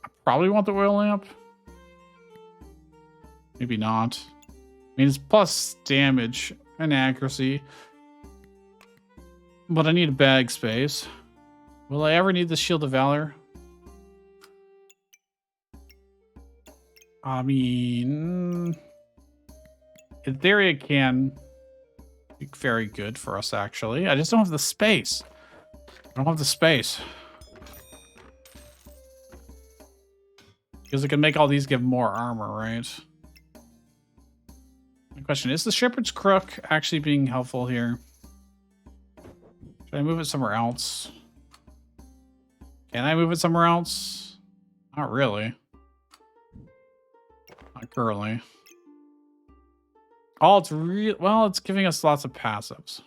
A: I probably want the oil lamp. Maybe not. I mean, it's plus damage and accuracy. But I need a bag space. Will I ever need the Shield of Valor? I mean, in theory, it can be very good for us, actually. I just don't have the space. I don't have the space. Because it can make all these give more armor, right? My question is the Shepherd's Crook actually being helpful here? Should I move it somewhere else? Can I move it somewhere else? Not really. Not currently. Oh, it's real. Well, it's giving us lots of passives.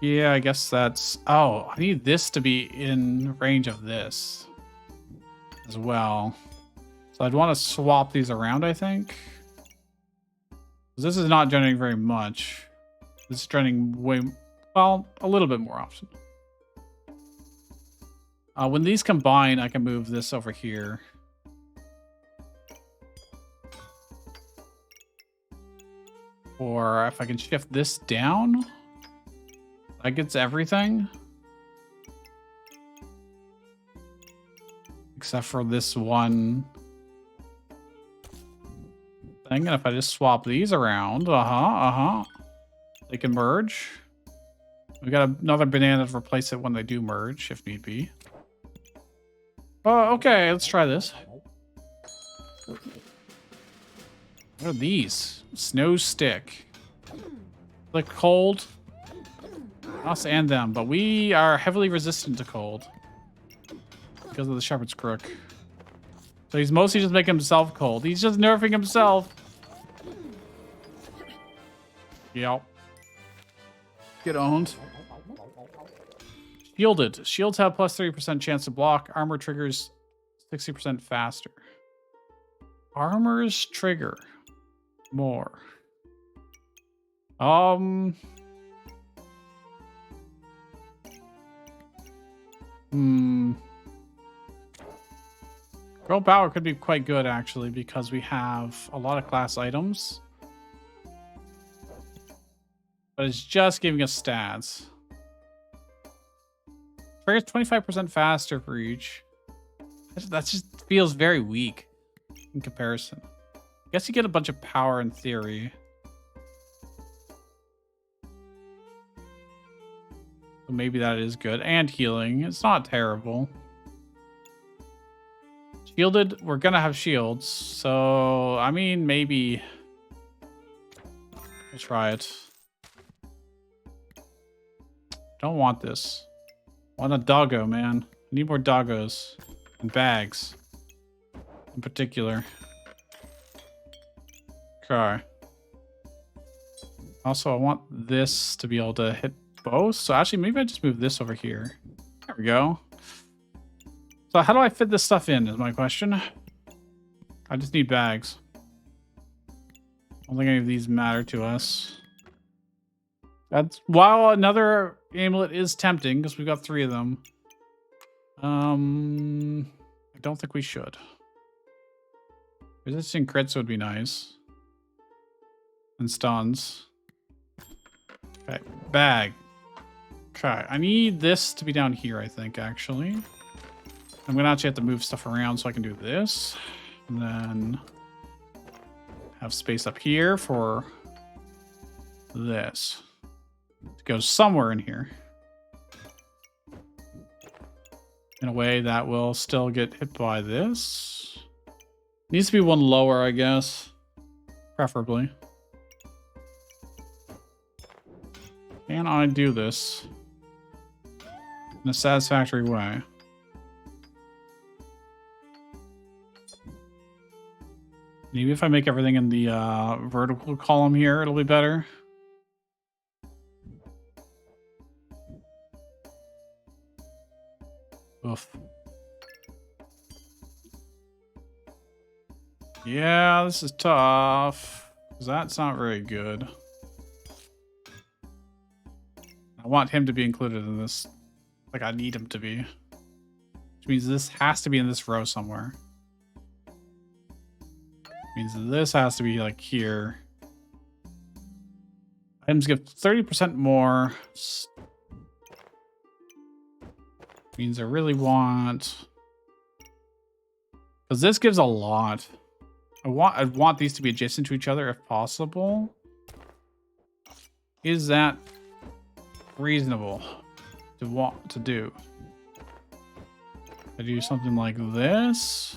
A: Yeah, I guess that's... Oh, I need this to be in range of this as well. So I'd want to swap these around, I think. This is not generating very much. This is generating way... Well, a little bit more often. When these combine, I can move this over here. Or if I can shift this down, that gets everything. Except for this one thing. And if I just swap these around, they can merge. We got another banana to replace it when they do merge, if need be. Oh, okay, let's try this. What are these? Snow stick. The cold. Us and them, but we are heavily resistant to cold because of the Shepherd's Crook. So he's mostly just making himself cold. He's just nerfing himself. Yep. Get owned. Shielded. Shields have plus 30% chance to block. Armor triggers 60% faster. Armors trigger more. Girl power could be quite good, actually, because we have a lot of class items. But it's just giving us stats. Triggers 25% faster for each. That just feels very weak in comparison. I guess you get a bunch of power in theory. So maybe that is good. And healing. It's not terrible. Shielded, we're gonna have shields. So, I mean, maybe we'll try it. Don't want this. I want a doggo, man. I need more doggos. And bags. In particular. Okay. Also, I want this to be able to hit both. So actually, maybe I just move this over here. There we go. So how do I fit this stuff in is my question. I just need bags. I don't think any of these matter to us. That's while another amulet is tempting because we've got 3 of them. I don't think we should. Resisting crits would be nice. And stuns. Okay, bag. Okay, I need this to be down here, I think, actually. I'm gonna actually have to move stuff around so I can do this. And then have space up here for this. It goes somewhere in here. In a way that will still get hit by this. Needs to be one lower, I guess. Preferably. Can I do this in a satisfactory way? Maybe if I make everything in the vertical column here, it'll be better. Oof. Yeah, this is tough. 'Cause that's not very good. I want him to be included in this. Like, I need him to be. Which means this has to be in this row somewhere. Means this has to be like here. Items give 30% more. Means I really want, because this gives a lot. I want these to be adjacent to each other if possible. Is that reasonable to want to do? I do something like this.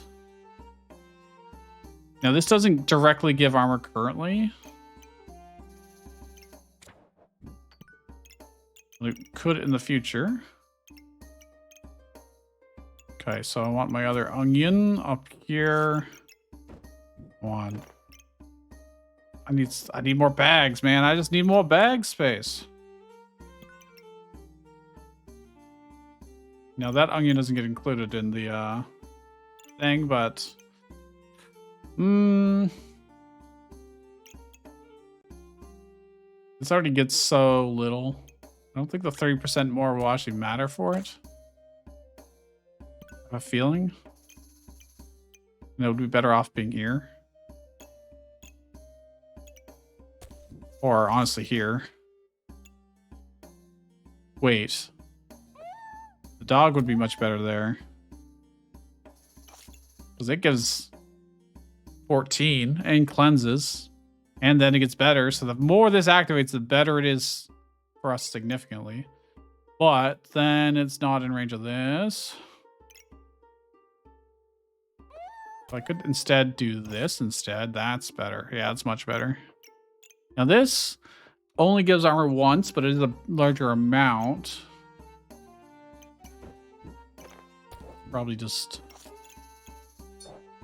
A: Now, this doesn't directly give armor currently. It could in the future. Okay, so I want my other onion up here. One. I need more bags, man. I just need more bag space. Now, that onion doesn't get included in the thing, but this already gets so little. I don't think the 30% more will actually matter for it. I have a feeling. It would be better off being here. Or honestly here. Wait. The dog would be much better there. Because it gives 14 and cleanses. And then it gets better. So the more this activates, the better it is for us significantly. But then it's not in range of this. So I could instead do this instead. That's better. Yeah, it's much better. Now this only gives armor once, but it is a larger amount. Probably just...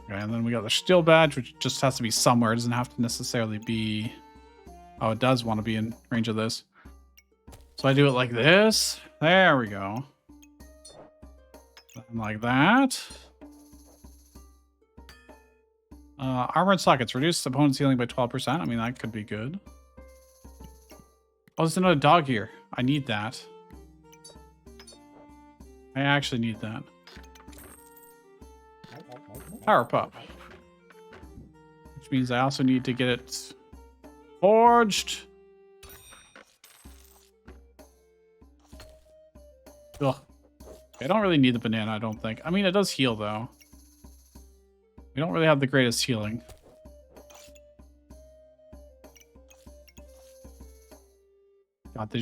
A: Okay, and then we got the steel badge, which just has to be somewhere. It doesn't have to necessarily be... Oh, it does want to be in range of this. So I do it like this. There we go. And like that. Armored sockets. Reduce opponent's healing by 12%. I mean, that could be good. Oh, there's another dog here. I need that. I actually need that. Power pup. Which means I also need to get it forged. Ugh. I don't really need the banana, I don't think. I mean, it does heal, though. We don't really have the greatest healing. God, there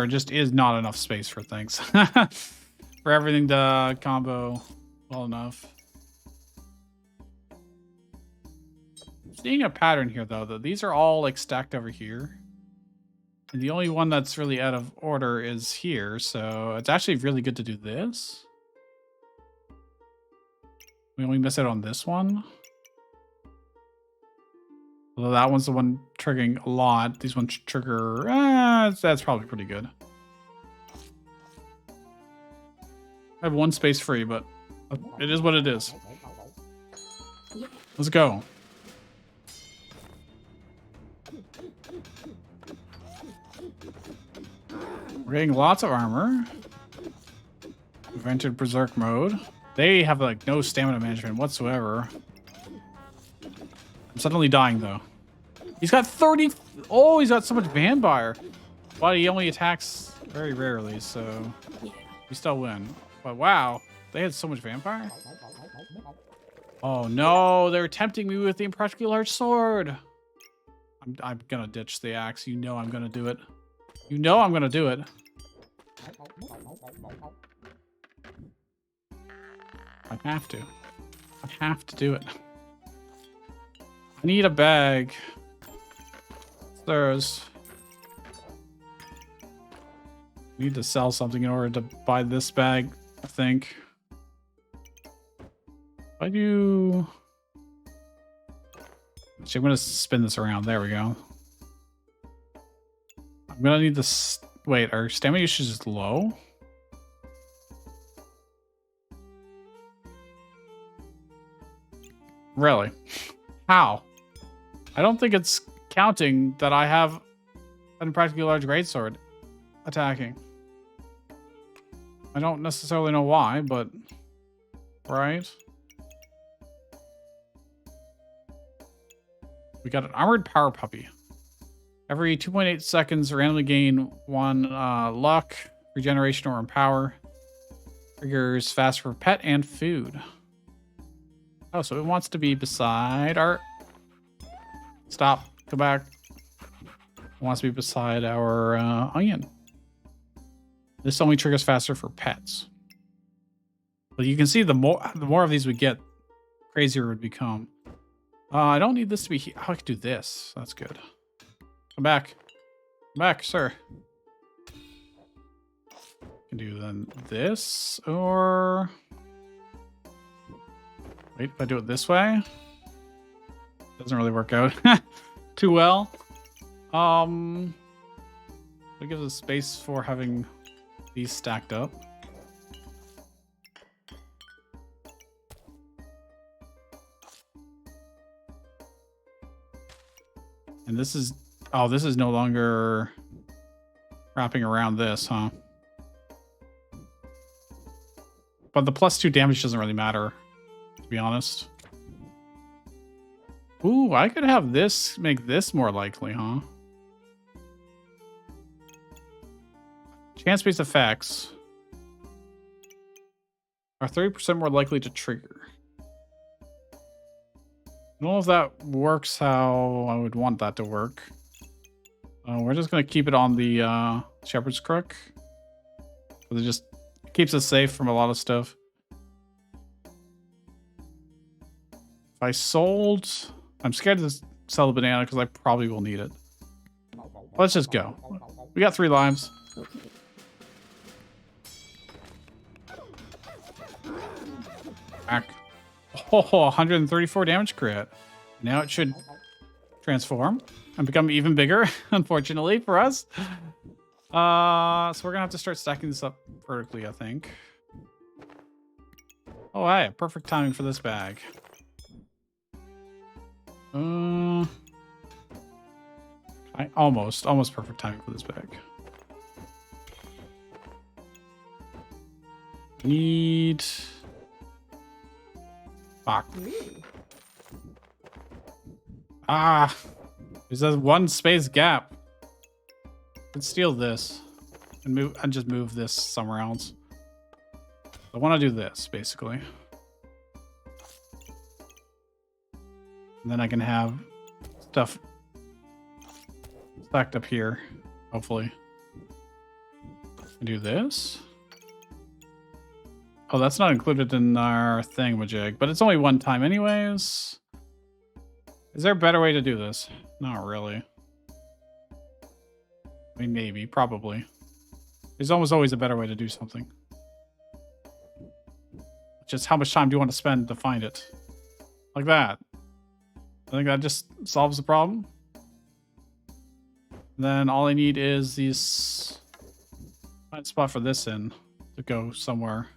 A: just is not enough space for things. For everything to combo well enough. Seeing a pattern here, though, that these are all like stacked over here. And the only one that's really out of order is here, so it's actually really good to do this. We only miss out on this one. Although that one's the one triggering a lot. These ones trigger... that's probably pretty good. I have one space free, but it is what it is. Let's go. We're getting lots of armor. We've entered Berserk mode. They have like no stamina management whatsoever. I'm suddenly dying though. He's got 30. Oh, he's got so much vampire. But he only attacks Very rarely, so we still win. But wow, they had so much vampire. Oh no, they're tempting me with the impractically large sword. I'm gonna ditch the axe. You know I'm gonna do it. You know I'm gonna do it. I have to. I have to do it. I need a bag. There's. I need to sell something in order to buy this bag, I think. If I do. Actually, I'm gonna spin this around. There we go. I'm gonna need this. Wait, our stamina usage is low? Really? How? I don't think it's counting that I have an practically large greatsword attacking. I don't necessarily know why, but right. We got an armored power puppy. Every 2.8 seconds, randomly gain 1 luck, regeneration, or empower. Triggers fast for pet and food. Oh, so it wants to be beside our... Stop. Go back. It wants to be beside our onion. This only triggers faster for pets. But you can see the more of these we get, crazier it would become. I don't need this to be here. Oh, I can do this. That's good. Come back. Come back, sir. Can do then this, or... Wait, if I do it this way? Doesn't really work out too well. It gives us space for having these stacked up. And this is... Oh, this is no longer wrapping around this, huh? But the +2 damage doesn't really matter, to be honest. Ooh, I could have this make this more likely, huh? Chance-based effects are 30% more likely to trigger. I don't know if that works how I would want that to work. We're just going to keep it on the Shepherd's Crook. Because it just keeps us safe from a lot of stuff. If I sold... I'm scared to sell the banana because I probably will need it. Let's just go. We got 3 lives. Back. Oh, 134 damage crit. Now it should transform and become even bigger, unfortunately for us. So we're gonna have to start stacking this up vertically, I think. Oh, hey, perfect timing for this bag. Almost perfect timing for this bag. Need... Fuck. Ah! There's a 1 space gap. Let's steal this and move and just move this somewhere else. I want to do this, basically. And then I can have stuff stacked up here, hopefully. I do this. Oh, that's not included in our thingamajig, but it's only 1 time anyways. Is there a better way to do this? Not really. I mean, maybe, probably. There's almost always a better way to do something. Just how much time do you want to spend to find it? Like that. I think that just solves the problem. Then all I need is these... Find a spot for this in to go somewhere.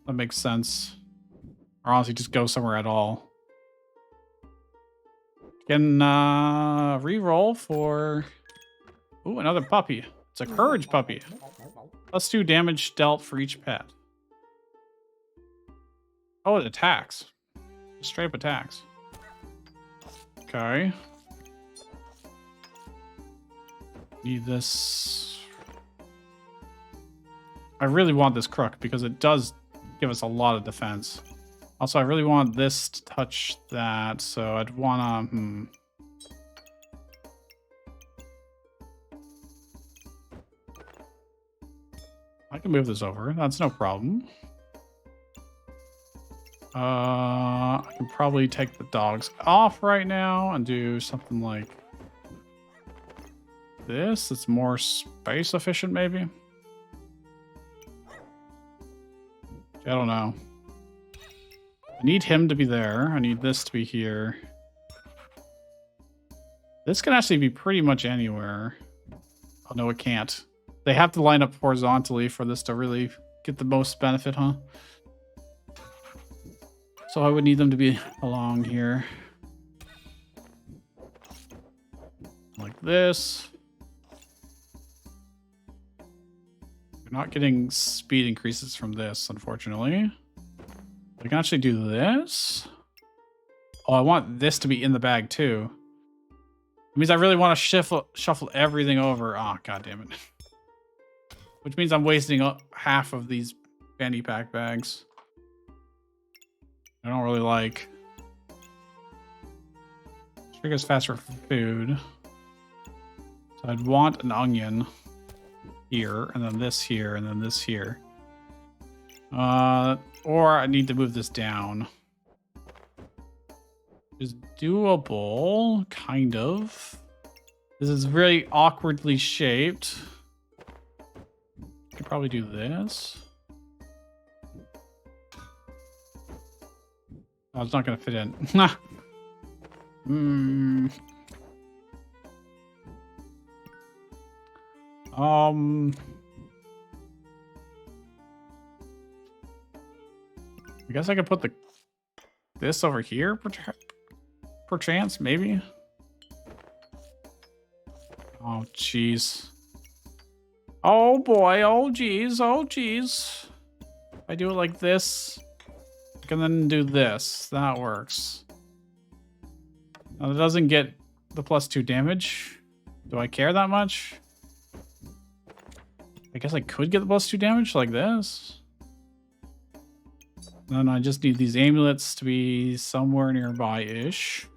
A: That makes sense. Or honestly, just go somewhere at all. Can re-roll for... Ooh, another puppy. It's a courage puppy. +2 damage dealt for each pet. Oh, it attacks. Just straight up attacks. Okay. Need this. I really want this crook because it does give us a lot of defense. Also, I really want this to touch that, so I'd wanna... I can move this over. That's no problem. I can probably take the dogs off right now and do something like this. It's more space efficient, maybe. I don't know. I need him to be there. I need this to be here. This can actually be pretty much anywhere. Oh, no, it can't. They have to line up horizontally for this to really get the most benefit, huh? So I would need them to be along here. Like this. We're not getting speed increases from this, unfortunately. I can actually do this. Oh, I want this to be in the bag too. It means I really want to shuffle everything over. Oh, god damn it. Which means I'm wasting half of these fanny pack bags. I don't really like. Shrike is faster for food. So I'd want an onion here, and then this here, and then this here. Or I need to move this down. Is doable, kind of. This is very awkwardly shaped. I could probably do this. Oh, it's not going to fit in. I guess I could put this over here, perchance, maybe. Oh, jeez. Oh, boy. Oh, jeez. Oh, jeez. If I do it like this, I can then do this. That works. Now, it doesn't get the +2 damage. Do I care that much? I guess I could get the +2 damage like this. Then I just need these amulets to be somewhere nearby-ish.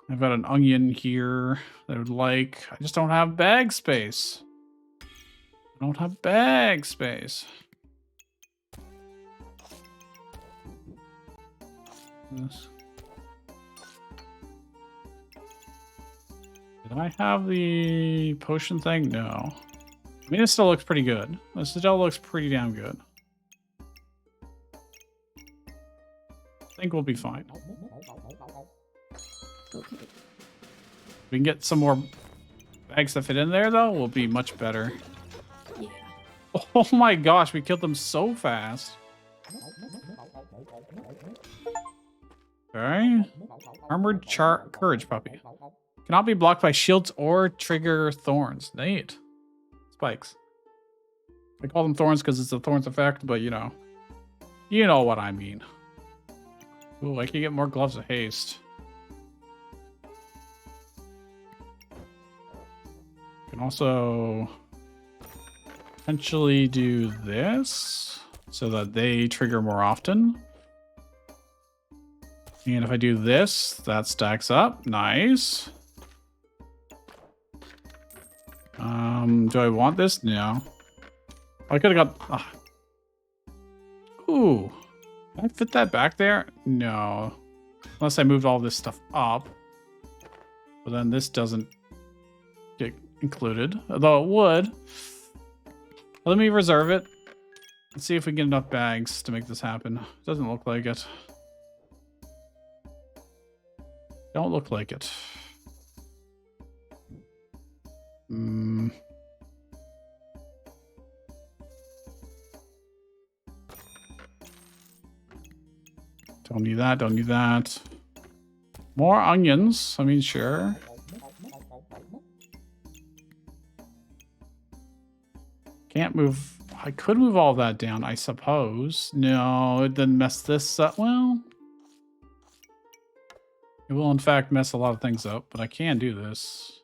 A: I've got an onion here that I would like. I just don't have bag space. I don't have bag space. This. Did I have the potion thing? No. I mean, it still looks pretty good. This still looks pretty damn good. I think we'll be fine. If we can get some more bags that fit in there, though, we'll be much better. Yeah. Oh my gosh, we killed them so fast. Okay. Armored Courage Puppy. Cannot be blocked by shields or trigger thorns. Neat. Spikes. I call them thorns because it's a thorns effect, but you know what I mean. Ooh, I can get more gloves of haste. Can also potentially do this so that they trigger more often. And if I do this, that stacks up. Nice. Do I want this? No. I could have got... Ooh. Can I fit that back there? No. Unless I moved all this stuff up. But then this doesn't get included. Although it would. Let me reserve it. Let's see if we can get enough bags to make this happen. Doesn't look like it. Don't look like it. Don't need that, don't need that. More onions, I mean, sure. Can't move, I could move all that down, I suppose. No, it didn't mess this up, well. It will, in fact, mess a lot of things up, but I can do this.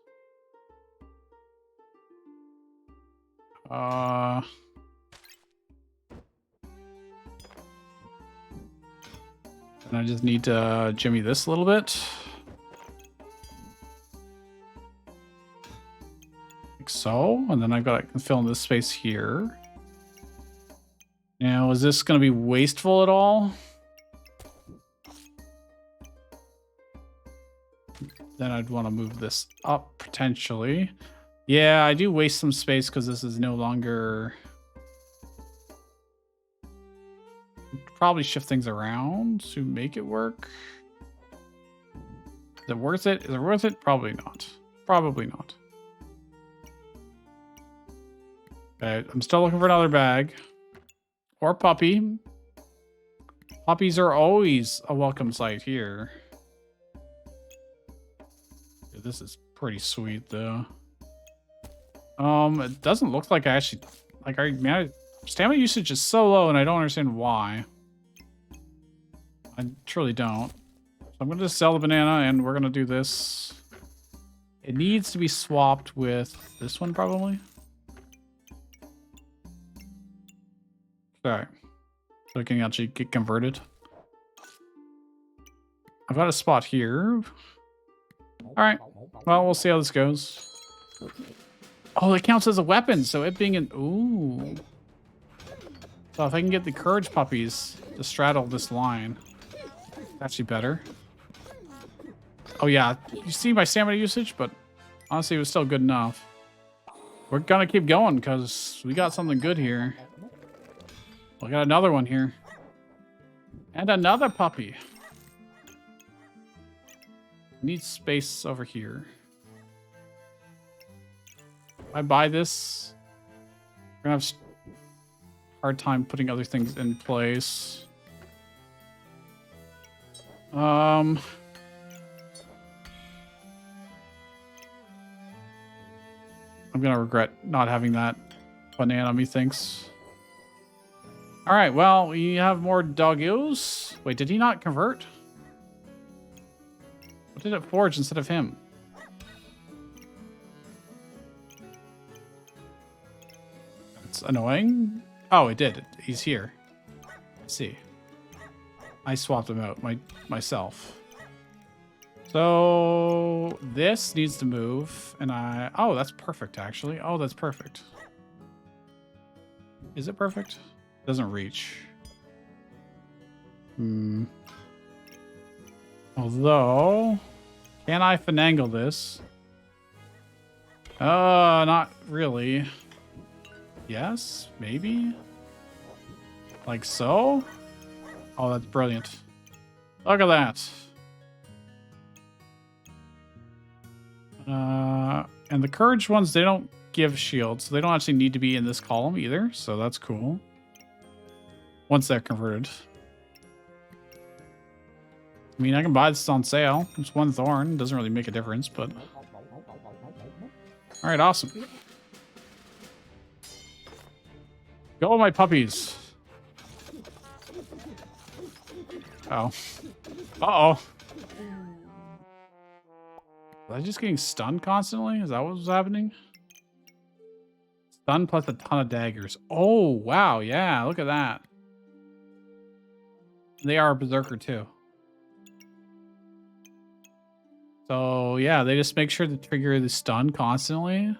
A: And I just need to jimmy this a little bit. Like so. And then I've got to fill in this space here. Now, is this going to be wasteful at all? Then I'd want to move this up potentially. Yeah, I do waste some space because this is no longer... Probably shift things around to make it work. Is it worth it? Is it worth it? Probably not. Probably not. Okay, I'm still looking for another bag. Or puppy. Puppies are always a welcome sight here. Dude, this is pretty sweet, though. It doesn't look like I actually... Like, stamina usage is so low, and I don't understand why. I truly don't. So I'm going to just sell the banana, and we're going to do this. It needs to be swapped with this one, probably. Okay. So it can actually get converted. I've got a spot here. Alright. Well, we'll see how this goes. Oh, it counts as a weapon, so it being an... Ooh. So if I can get the courage puppies to straddle this line, it's actually better. Oh yeah, you see my stamina usage, but honestly it was still good enough. We're gonna keep going because we got something good here. We got another one here. And another puppy. Need space over here. If I buy this, we're gonna have hard time putting other things in place. I'm gonna regret not having that banana, methinks. All right, well, we have more doggos. Wait, did he not convert? What did it forge instead of him? That's annoying. Oh, it did. He's here. Let's see. I swapped him out myself. So this needs to move, and oh, that's perfect actually. Oh, that's perfect. Is it perfect? Doesn't reach. Although, can I finagle this? Not really. Yes, maybe. Like so? Oh, that's brilliant. Look at that. And the courage ones, they don't give shields, so they don't actually need to be in this column either, so that's cool. Once they're converted. I mean, I can buy this on sale. It's one thorn. Doesn't really make a difference, but... Alright, awesome. Go, my puppies. Oh. Uh-oh. Was I just getting stunned constantly? Is that what was happening? Stun plus a ton of daggers. Oh, wow. Yeah, look at that. They are a Berserker, too. So, yeah, they just make sure to trigger the stun constantly.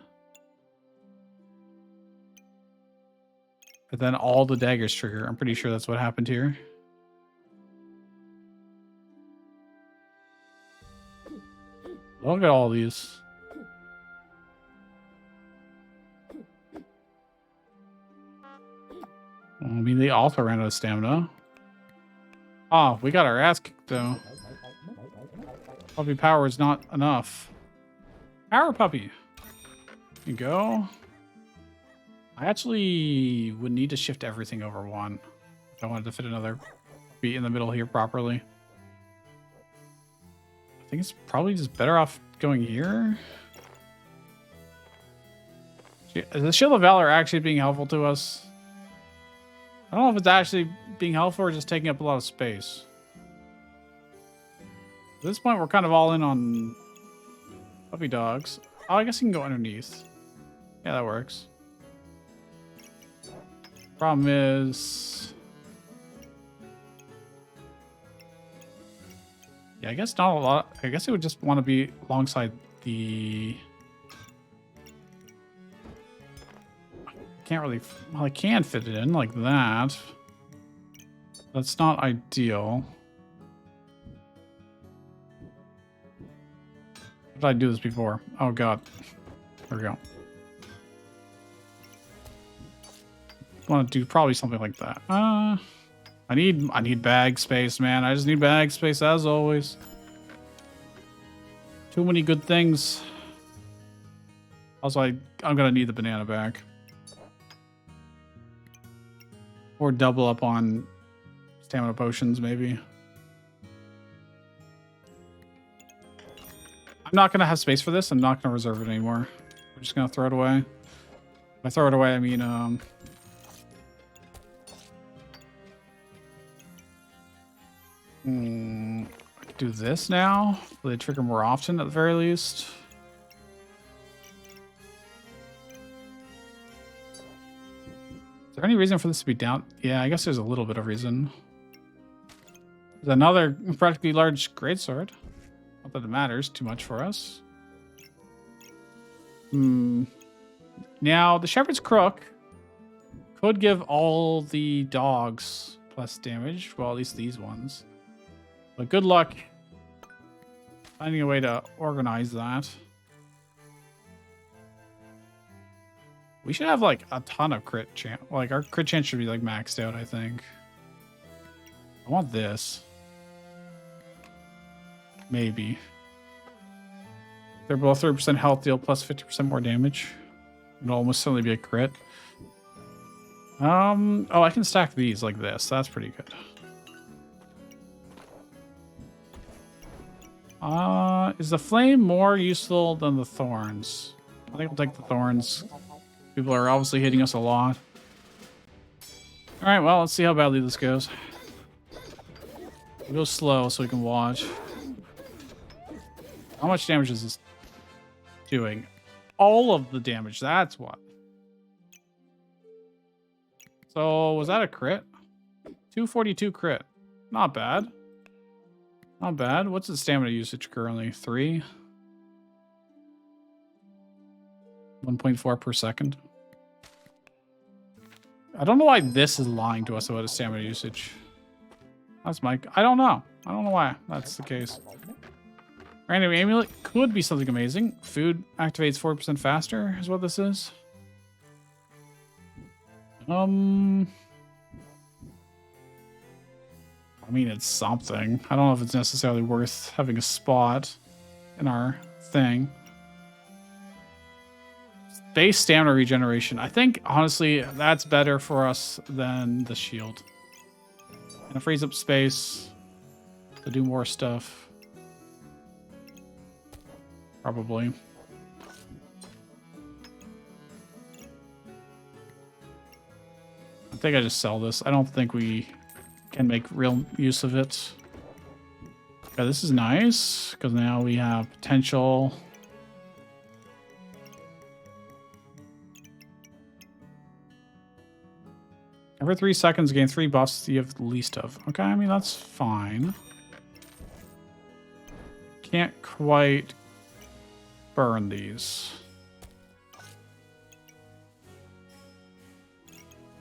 A: And then all the daggers trigger. I'm pretty sure that's what happened here. Look at all these. I mean, they also ran out of stamina. Oh, we got our ass kicked, though. Puppy power is not enough. Power puppy. There you go. I actually would need to shift everything over one if I wanted to fit another beat in the middle here properly. I think it's probably just better off going here. Is the Shield of Valor actually being helpful to us? I don't know if it's actually being helpful or just taking up a lot of space. At this point, we're kind of all in on puppy dogs. Oh, I guess you can go underneath. Yeah, that works. Problem is... yeah, I guess not a lot. I guess it would just want to be alongside the... can't really... well, I can fit it in like that. That's not ideal. How did I do this before? Oh god. There we go. Want to do probably something like that. I need bag space, man. I just need bag space as always. Too many good things. Also, I'm gonna need the banana back. Or double up on stamina potions, maybe. I'm not gonna have space for this. I'm not gonna reserve it anymore. We're just gonna throw it away. By throw it away, I mean I could do this now. Will they trigger more often at the very least? Is there any reason for this to be down? Yeah, I guess there's a little bit of reason. There's another practically large greatsword. Not that it matters too much for us. Now, the Shepherd's Crook could give all the dogs plus damage. Well, at least these ones. But good luck finding a way to organize that. We should have like a ton of crit chance. Like our crit chance should be like maxed out, I think. I want this. Maybe. They're both 30% health deal plus 50% more damage. It'll almost certainly be a crit. Oh, I can stack these like this. That's pretty good. Is the flame more useful than the thorns? I think we'll take the thorns. People are obviously hitting us a lot. All right, well, let's see how badly this goes. We'll go slow so we can watch. How much damage is this doing? All of the damage, that's what. So, was that a crit? 242 crit. Not bad. Not bad. What's the stamina usage currently? 3? 1.4 per second. I don't know why this is lying to us about his stamina usage. That's Mike. I don't know. I don't know why that's the case. Random amulet could be something amazing. Food activates 4% faster is what this is. I mean, it's something. I don't know if it's necessarily worth having a spot in our thing. Base stamina regeneration. I think, honestly, that's better for us than the shield. And it frees up space to do more stuff. Probably. I think I just sell this. I don't think we can make real use of it. Okay, this is nice, because now we have potential. Every 3 seconds, gain 3 buffs you have the least of. Okay, I mean, that's fine. Can't quite burn these.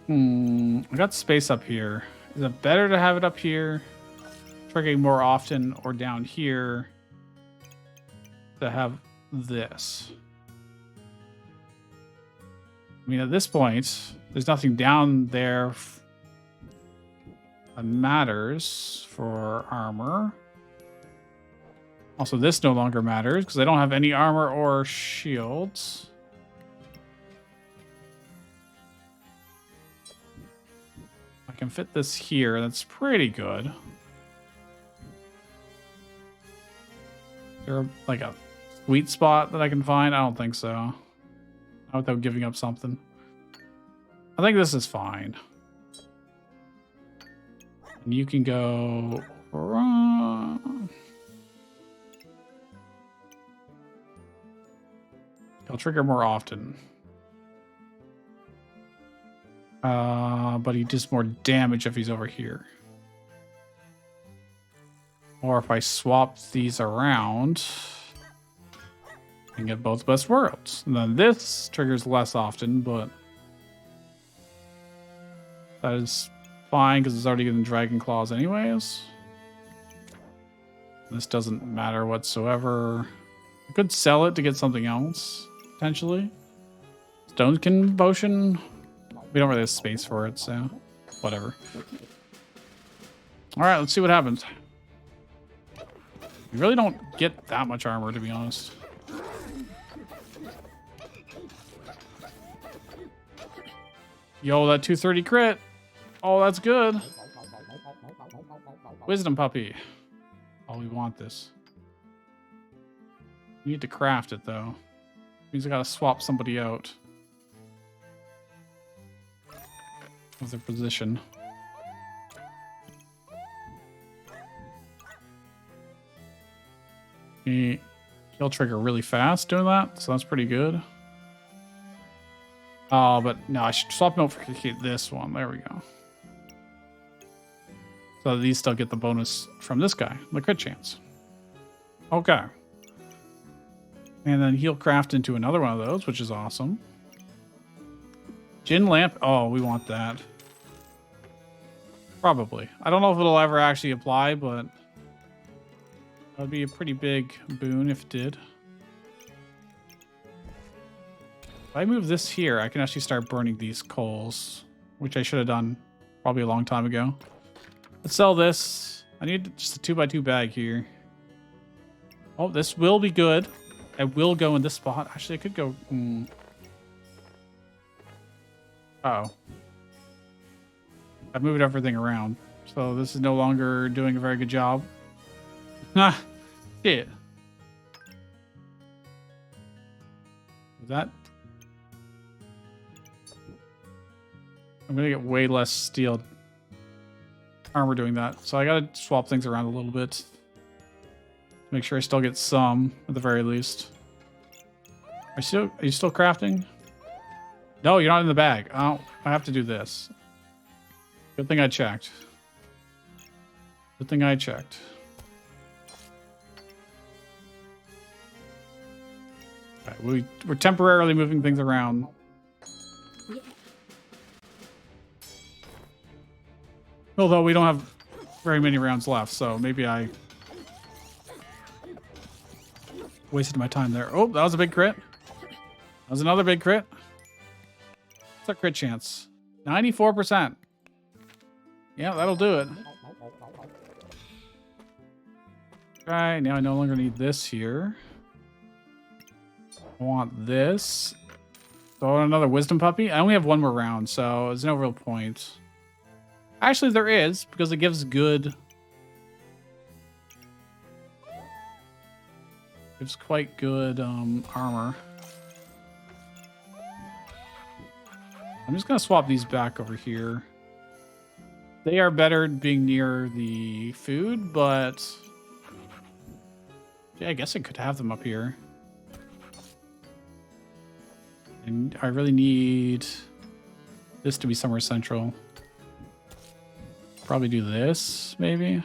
A: I got space up here. Is it better to have it up here, triggering more often, or down here to have this? I mean, at this point, there's nothing down there that matters for armor. Also, this no longer matters because I don't have any armor or shields. I can fit this here. That's pretty good. Is there like a sweet spot that I can find? I don't think so. Not without giving up something. I think this is fine. And you can go... trigger more often. But he does more damage if he's over here. Or if I swap these around, I can get both best worlds. And then this triggers less often, but that is fine because it's already getting Dragon Claws anyways. This doesn't matter whatsoever. I could sell it to get something else, potentially. Stonekin Potion. We don't really have space for it, so whatever. All right, let's see what happens. You really don't get that much armor, to be honest. Yo, that 230 crit. Oh, that's good. Wisdom puppy. Oh, we want this. We need to craft it, though. Means I gotta swap somebody out of their position. Kill trigger really fast doing that, so that's pretty good. Oh, but no, I should swap him out for this one. There we go. So these still get the bonus from this guy, the crit chance. Okay. And then he'll craft into another one of those, which is awesome. Gin lamp. Oh, we want that. Probably. I don't know if it'll ever actually apply, but that would be a pretty big boon if it did. If I move this here, I can actually start burning these coals, which I should have done probably a long time ago. Let's sell this. I need just a 2x2 bag here. Oh, this will be good. I will go in this spot. Actually, I could go... Uh-oh. I've moved everything around. So this is no longer doing a very good job. Ah, shit. Is that... I'm going to get way less steel armor doing that. So I got to swap things around a little bit. Make sure I still get some, at the very least. Are you still crafting? No, you're not in the bag. Oh, I have to do this. Good thing I checked. Good thing I checked. Okay, we're temporarily moving things around. Although we don't have very many rounds left, so maybe I wasted my time there. Oh, that was a big crit. That was another big crit. What's our crit chance? 94%. Yeah, that'll do it. Okay, now I no longer need this here. I want this. So another wisdom puppy. I only have one more round, so there's no real point. Actually, there is, because it gives good... Gives quite good armor. I'm just going to swap these back over here. They are better being near the food, but... Yeah, I guess I could have them up here. And I really need this to be somewhere central. Probably do this, maybe.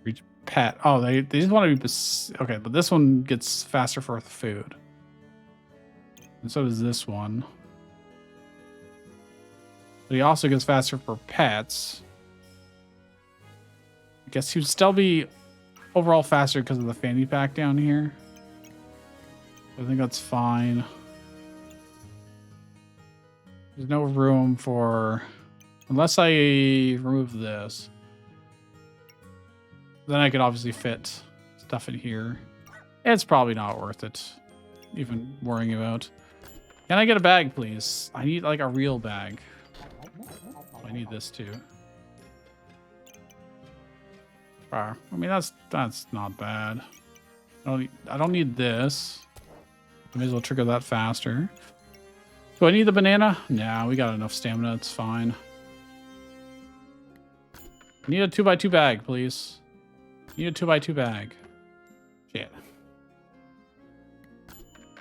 A: Reach pet. Oh, they just want to be... Okay, but this one gets faster for the food. And so does this one. But he also gets faster for pets. I guess he would still be overall faster because of the fanny pack down here. I think that's fine. There's no room for... Unless I remove this. Then I could obviously fit stuff in here. It's probably not worth it. Even worrying about. Can I get a bag, please? I need like a real bag. I need this too. I mean, that's not bad. I don't need this. I may as well trigger that faster. Do I need the banana? Nah, we got enough stamina. It's fine. Need a 2x2 bag, please. Need a 2x2 bag. Shit.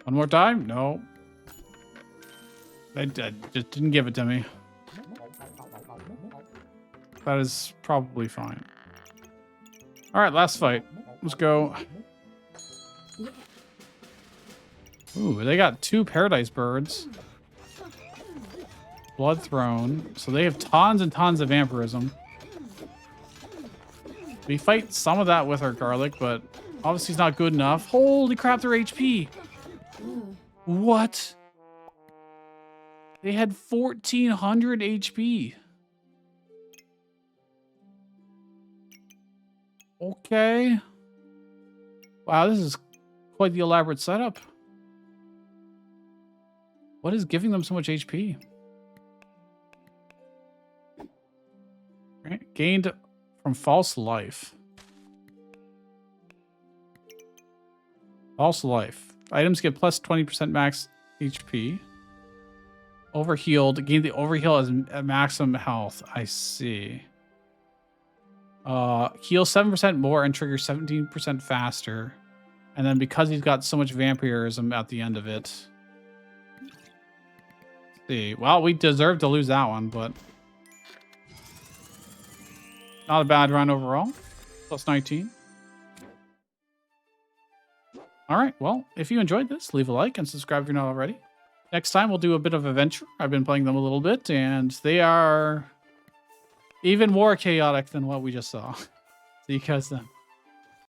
A: One more time? No. They just didn't give it to me. That is probably fine. Alright, last fight. Let's go. Ooh, they got 2 paradise birds. Blood throne. So they have tons and tons of vampirism. We fight some of that with our garlic, but obviously it's not good enough. Holy crap, their HP. What? They had 1400 HP. Okay. Wow, this is quite the elaborate setup. What is giving them so much HP? Right. Gained from false life. False life. Items get plus 20% max HP. Overhealed. Gain the overheal as maximum health. I see. Heal 7% more and trigger 17% faster. And then because he's got so much vampirism at the end of it. Let's see. Well, we deserve to lose that one, but not a bad run overall. Plus 19. Alright, well, if you enjoyed this, leave a like and subscribe if you're not already. Next time, we'll do a bit of adventure. I've been playing them a little bit, and they are even more chaotic than what we just saw. See you guys then.